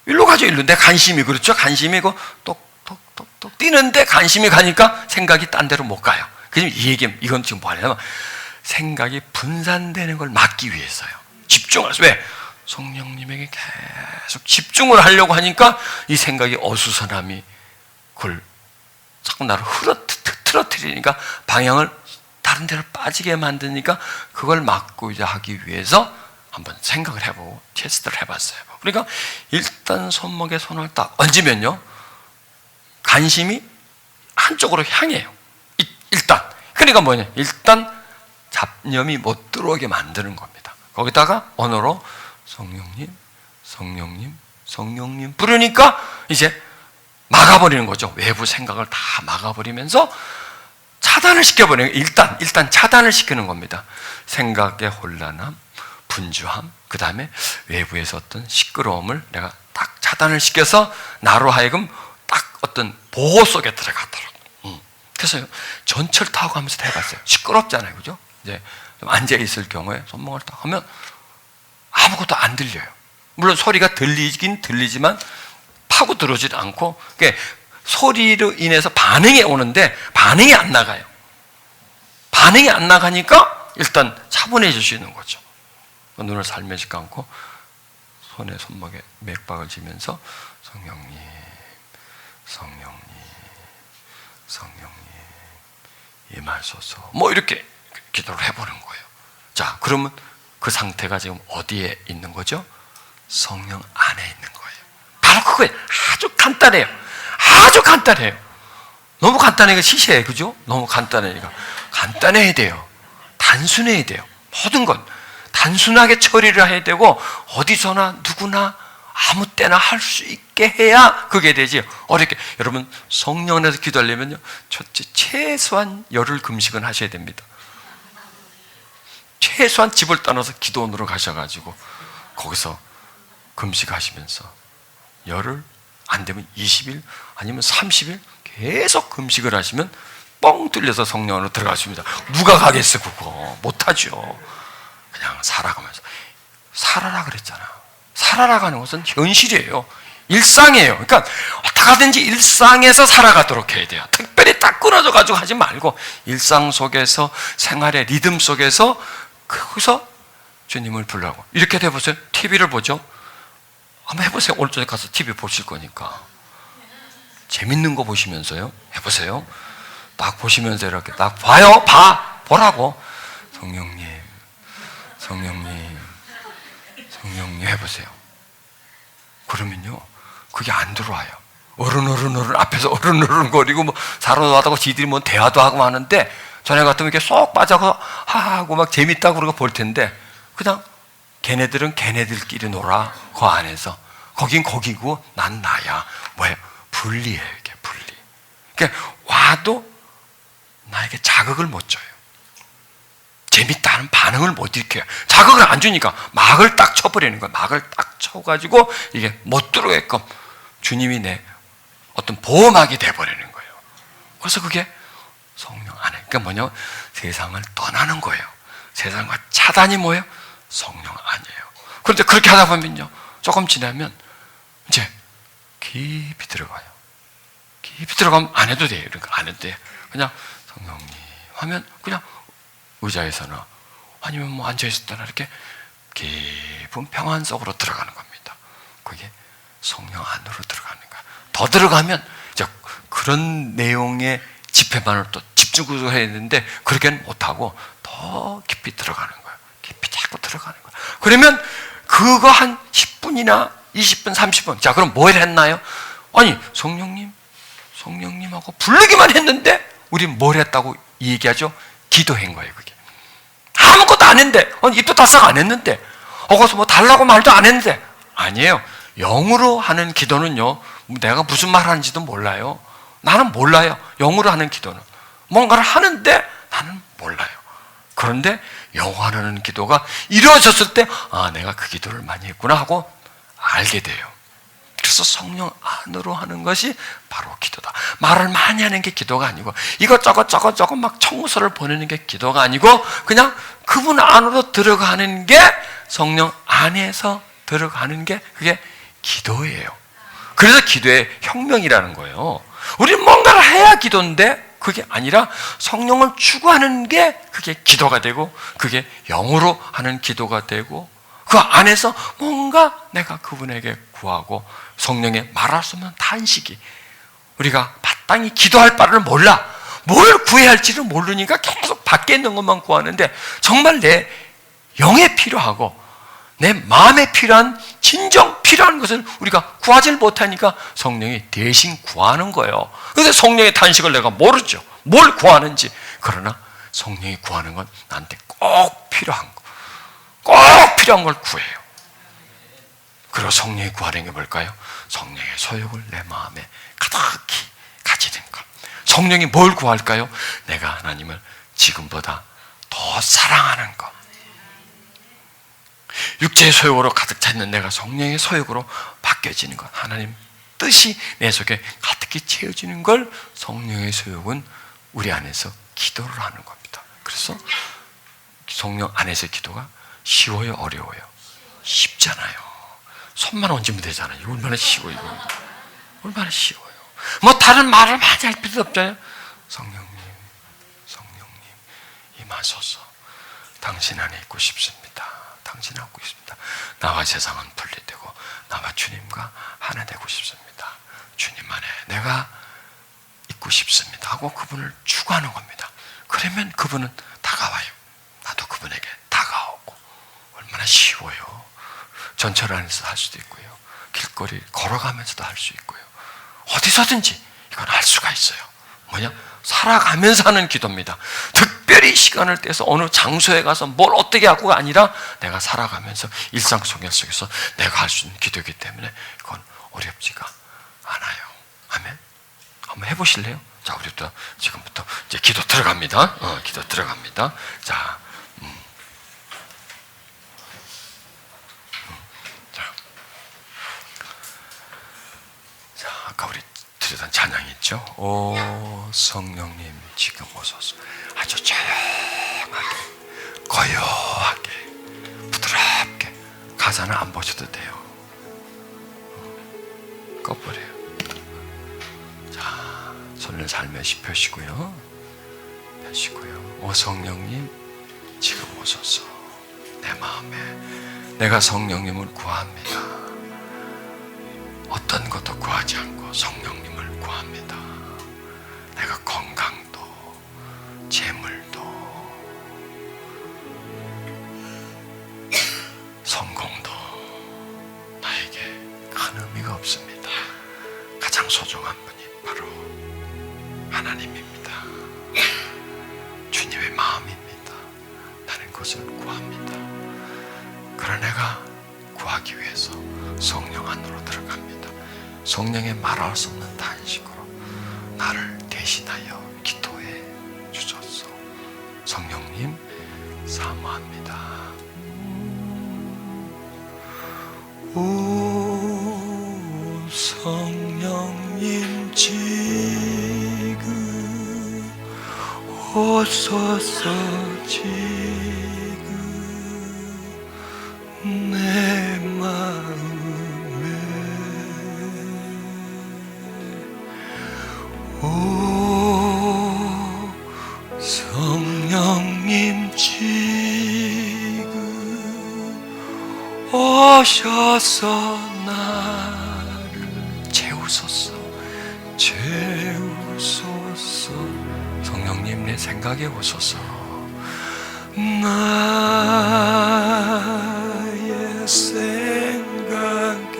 일로 가죠. 일로. 내 관심이, 그렇죠? 관심이고 똑똑똑똑 뛰는데 관심이 가니까 생각이 딴 데로 못 가요. 그럼 이건 지금 뭐 하냐면 생각이 분산되는 걸 막기 위해서요. 집중을 해서. 왜? 성령님에게 계속 집중을 하려고 하니까 이 생각이 어수선함이 그걸 자꾸 나를 틀어뜨리니까 방향을 다른 데로 빠지게 만드니까 그걸 막고자 하기 위해서 한번 생각을 해보고 테스트를 해봤어요. 그러니까 일단 손목에 손을 딱 얹으면요 관심이 한쪽으로 향해요. 일단. 그러니까 뭐냐, 일단 잡념이 못 들어오게 만드는 겁니다. 거기다가 언어로 성령님, 성령님, 성령님 부르니까 이제 막아버리는 거죠. 외부 생각을 다 막아버리면서 차단을 시켜버리는 거예요. 일단 차단을 시키는 겁니다. 생각의 혼란함, 분주함, 그 다음에 외부에서 어떤 시끄러움을 내가 딱 차단을 시켜서 나로 하여금 딱 어떤 보호 속에 들어가도록. 그래서 전철 타고 가면서 다 해봤어요. 시끄럽잖아요, 그죠? 이제 좀 앉아 있을 경우에 손목을 딱 하면 아무것도 안 들려요. 물론 소리가 들리긴 들리지만 파고 들어오지도 않고, 소리로 인해서 반응이 오는데 반응이 안 나가요. 반응이 안 나가니까 일단 차분해질 수 있는 거죠. 눈을 살며시 감고 손에 손목에 맥박을 쥐면서 성령님, 성령님, 성령님 임하소서, 뭐 이렇게 기도를 해보는 거예요. 자, 그러면 그 상태가 지금 어디에 있는 거죠? 성령 안에 있는 거예요. 바로 그거예요. 아주 간단해요. 아주 간단해요. 너무 간단하니까 시시해, 그죠? 너무 간단하니까. 간단해야 돼요. 단순해야 돼요. 모든 건 단순하게 처리를 해야 되고 어디서나 누구나 아무 때나 할 수 있게 해야 그게 되지. 어렵게. 여러분, 성령 안에서 기도하려면요, 첫째, 최소한 열흘 금식은 하셔야 됩니다. 최소한 집을 떠나서 기도원으로 가셔가지고 거기서 금식하시면서 열흘, 안 되면 20일 아니면 30일 계속 금식을 하시면 뻥 뚫려서 성령으로 들어가십니다. 누가 가겠어, 그거. 못하죠. 그냥 살아가면서. 살아라 그랬잖아. 살아가는 것은 현실이에요. 일상이에요. 그러니까 어떻게 하든지 일상에서 살아가도록 해야 돼요. 특별히 딱 끊어져 가지고 하지 말고 일상 속에서, 생활의 리듬 속에서 거기서 주님을 부르라고. 이렇게 해보세요. TV를 보죠. 한번 해보세요. 오늘 저녁 가서 TV 보실 거니까. 재밌는 거 보시면서요. 해보세요. 딱 보시면서 이렇게 딱 봐요. 보라고. 성령님, 성령님, 성령님 해보세요. 그러면요, 그게 안 들어와요. 어른 앞에서 어른거리고 뭐 사로나다고 지들이 뭐 대화도 하고 하는데 전에 같으면 이렇게 쏙 빠져서 하하고 막 재밌다고 그러고 볼 텐데 그냥 걔네들은 걔네들끼리 놀아. 그 안에서. 거긴 거기고 난 나야. 뭐예요? 분리해요. 이게 분리. 그러니까 와도 나에게 자극을 못 줘요. 재밌다는 반응을 못 일으켜요. 자극을 안 주니까 막을 딱 쳐버리는 거예요. 막을 딱 쳐가지고 이게 못 들어오게끔 주님이 내 어떤 보호막이 돼버리는 거예요. 그래서 그게 성령 안에. 그러니까 뭐냐? 세상을 떠나는 거예요. 세상과 차단이 뭐예요? 성령 아니에요. 그런데 그렇게 하다 보면요, 조금 지나면 이제 깊이 들어가요. 깊이 들어가면 안 해도 돼요. 그러니까 안 해도 돼요. 그냥 성령님 하면 그냥 의자에서나 아니면 뭐 앉아있을 때나 이렇게 깊은 평안 속으로 들어가는 겁니다. 그게 성령 안으로 들어가는 거예요. 더 들어가면 이제 그런 내용의 집회만을 또 집중해야 되는데 그렇게는 못하고 더 깊이 들어가는 거예요. 깊이 자꾸 들어가는 거예요. 그러면 그거 한 10분이나 20분, 30분. 자, 그럼 뭘 했나요? 아니, 성령님하고 부르기만 했는데 우린 뭘 했다고 얘기하죠? 기도한 거예요, 그게. 아무것도 안 했는데, 입도 다싹 안 했는데, 거기서 뭐 달라고 말도 안 했는데. 아니에요. 영으로 하는 기도는요, 내가 무슨 말 하는지도 몰라요. 나는 몰라요. 영으로 하는 기도는. 뭔가를 하는데 나는 몰라요. 그런데 영원하는 기도가 이루어졌을 때 내가 그 기도를 많이 했구나 하고 알게 돼요. 그래서 성령 안으로 하는 것이 바로 기도다. 말을 많이 하는 게 기도가 아니고 이것저것 막 청소를 보내는 게 기도가 아니고 그냥 그분 안으로 들어가는 게 성령 안에서 들어가는 게 그게 기도예요. 그래서 기도의 혁명이라는 거예요. 우리는 뭔가를 해야 기도인데 그게 아니라 성령을 추구하는 게 그게 기도가 되고 그게 영으로 하는 기도가 되고 그 안에서 뭔가 내가 그분에게 구하고 성령의 말할 수 없는 탄식이 우리가 마땅히 기도할 바를 몰라 뭘 구해야 할지를 모르니까 계속 밖에 있는 것만 구하는데 정말 내 영에 필요하고 내 마음에 필요한 진정 필요한 것을 우리가 구하지 못하니까 성령이 대신 구하는 거예요. 그런데 성령의 탄식을 내가 모르죠. 뭘 구하는지. 그러나 성령이 구하는 건 나한테 꼭 필요한 거. 꼭 필요한 걸 구해요. 그리고 성령이 구하는 게 뭘까요? 성령의 소욕을 내 마음에 가득히 가지는 것. 성령이 뭘 구할까요? 내가 하나님을 지금보다 더 사랑하는 것. 육체의 소욕으로 가득 차 있는 내가 성령의 소욕으로 바뀌어지는 것. 하나님 뜻이 내 속에 가득히 채워지는 걸 성령의 소욕은 우리 안에서 기도를 하는 겁니다. 그래서 성령 안에서 기도가 쉬워요, 어려워요? 쉽잖아요. 손만 얹으면 되잖아요. 이거 얼마나 쉬워요. 얼마나 쉬워요. 뭐 다른 말을 많이 할 필요 없잖아요. 성령님 임하소서. 당신 안에 있고 싶습니다. 당신 안에 있고 싶습니다. 나와 세상은 분리되고 나와 주님과 하나 되고 싶습니다. 주님 안에 내가 있고 싶습니다 하고 그분을 추구하는 겁니다. 그러면 그분은 다가와요. 나도 그분에게 다가오고. 얼마나 쉬워요. 전철 안에서 할 수도 있고요. 길거리 걸어가면서도 할 수 있고요. 어디서든지 이건 할 수가 있어요. 뭐냐? 살아가면서 하는 기도입니다. 특별히 시간을 떼서 어느 장소에 가서 뭘 어떻게 하고가 아니라 내가 살아가면서 일상 속에서 내가 할 수 있는 기도이기 때문에 그건 어렵지가 않아요. 아멘. 한번 해보실래요? 자, 우리부터 지금부터 이제 기도 들어갑니다. 기도 들어갑니다. 자, 자, 아까 우리 드렸던 찬양이 있죠. 오 성령님 지금 오소서. 아주 조용하게 고요하게 부드럽게. 가사는 안 보셔도 돼요. 꺼버려요. 자, 손을 살며시 펴시고요. 오 성령님 지금 오소서. 내 마음에 내가 성령님을 구합니다. 어떤 것도 구하지 않고 성령님을 구합니다. 내가 건강도 재물도 성공도 나에게 큰 의미가 없습니다. 가장 소중한 분이 바로 하나님입니다. 주님의 마음입니다. 나는 그것을 구합니다. 그러나 내가 구하기 위해서 성령 안으로 들어갑니다. 성령의 말할 수 없는 탄식으로 나를 대신하여 기도해 주소서. 성령님 사모합니다. 오 성령님 지금 오소서. 지금 내 마음에 오 성령님 지금 오셔서 나를 채우소서. 성령님 내 생각에 오소서. 나의 생각에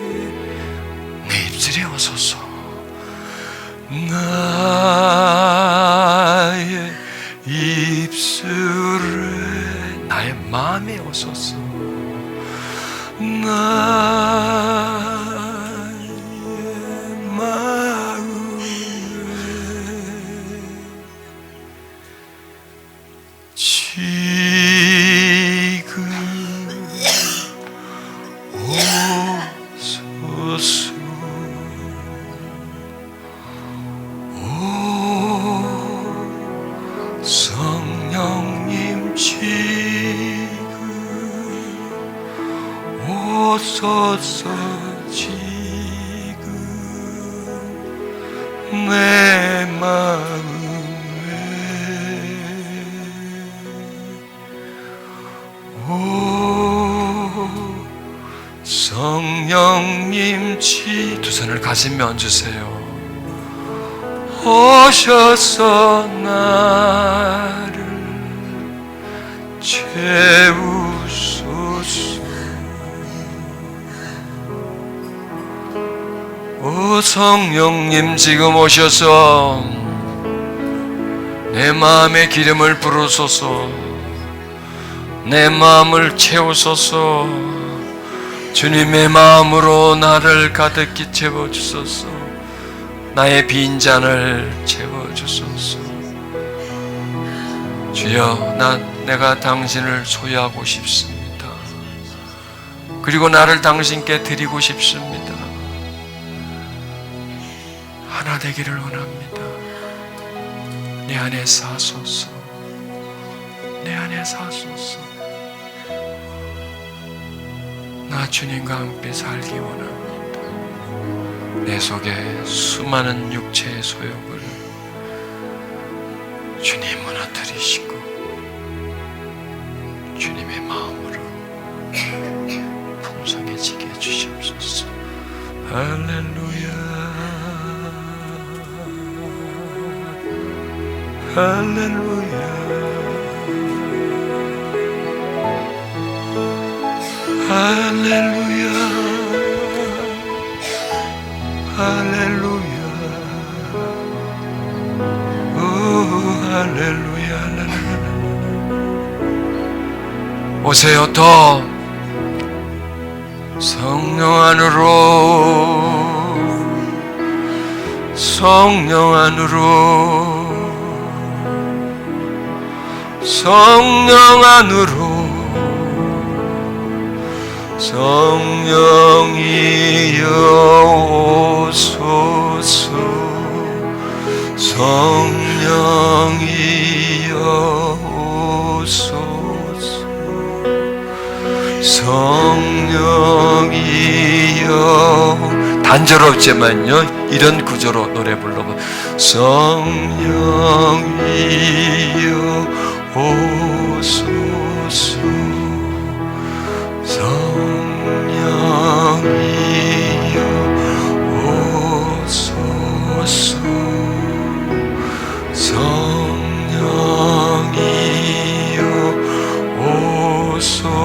내 입술에 오소서. 나의 입술에 나의 마음에 오소서. 나의 마음에 지금 오소서 지금 내 마음에 오 성령님 두 손을 가슴에 얹으세요. 오셔서 나를 채우소서. 오 성령님 지금 오셔서 내 마음에 기름을 부으소서. 내 마음을 채우소서. 주님의 마음으로 나를 가득히 채워주소서. 나의 빈잔을 채워주소서. 주여, 내가 당신을 소유하고 싶습니다. 그리고 나를 당신께 드리고 싶습니다. 하나 되기를 원합니다. 내 안에 사소서. 내 안에 사소서. 나 주님과 함께 살기 원합니다. 내 속에 수많은 육체의 소욕을 주님 무너뜨리시고 주님의 마음으로 풍성해지게 해주시옵소서. 할렐루야. 할렐루야. 할렐루야. 할렐루야. 오 할렐루야. 오세요. 더 성령 안으로, 성령 안으로, 성령 안으로. 성령이여 오소서. 성령이여 오소서. 성령이여. 단조롭지만요 이런 구조로 노래 불러봐. 성령이여 오소서. 성령이여 오소서. 성령이여 오소서.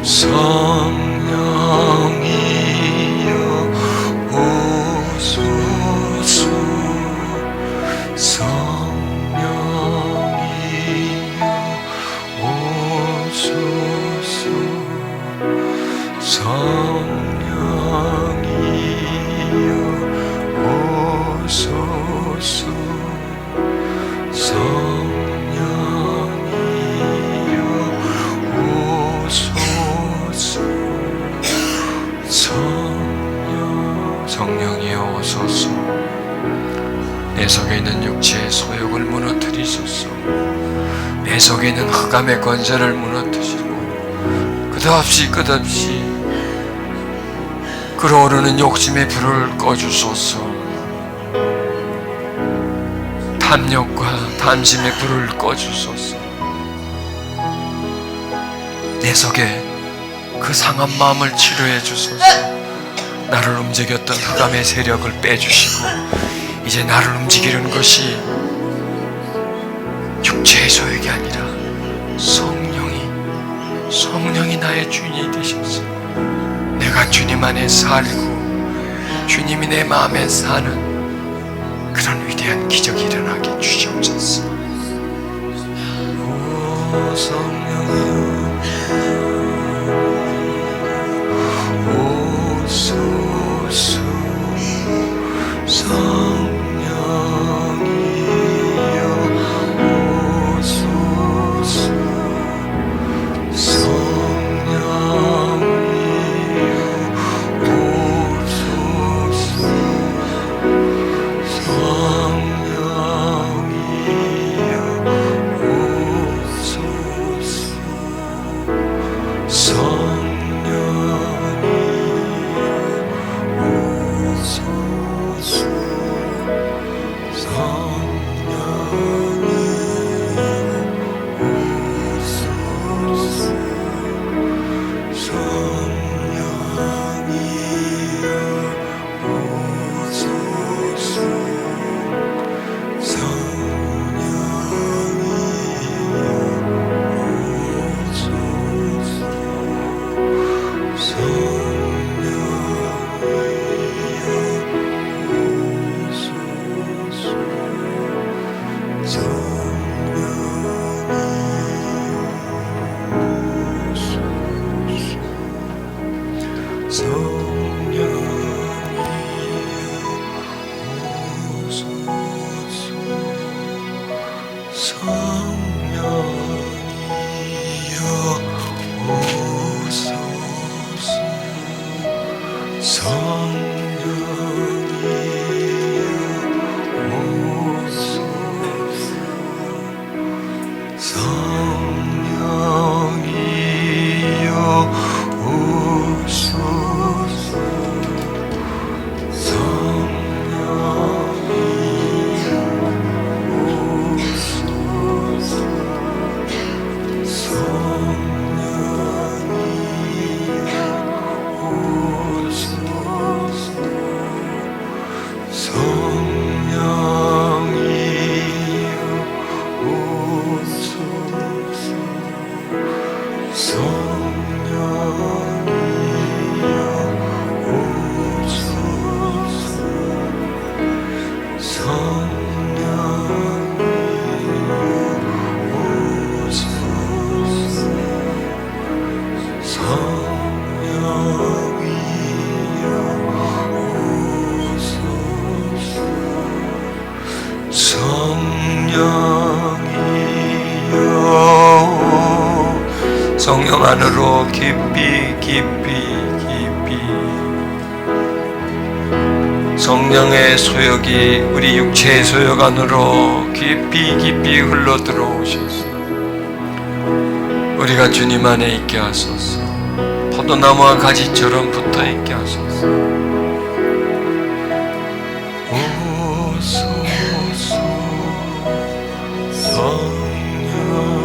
성령이여 오소서. 성령이여 오소서. 성령이여 오소서. 성령이여 오소서. 성령이여 오소서. 내 속에 있는 육체의 소욕을 무너뜨리소서. 내 속에 있는 흑암의 권세를 무너뜨리시고 끝없이 끓어오르는 욕심의 불을 꺼주소서. 탐욕과 탐심의 불을 꺼주소서. 내 속에 그 상한 마음을 치료해 주소서. 나를 움직였던 흑암의 세력을 빼주시고 이제 나를 움직이는 것이 육체의 소욕이 아니라 성령이 나의 주인이 되셔서 내가 주님 안에 살고 주님이 내 마음에 사는 그런 위대한 기적이 일어나게 주시옵소서. 오 성령이여 오소서. 성령이여 오소서. 성령이여 오소서. 성령이여 오소서. 성령이여 오소서 성령이여 오소서 성령이여 오소서 성령 안으로 깊이 성령의 소욕이 우리 육체의 소욕 안으로 깊이 흘러 들어오셔서 우리가 주님 안에 있게 하소서. 포도나무와 가지처럼 붙어 있게 하소서. 오소서 성령이여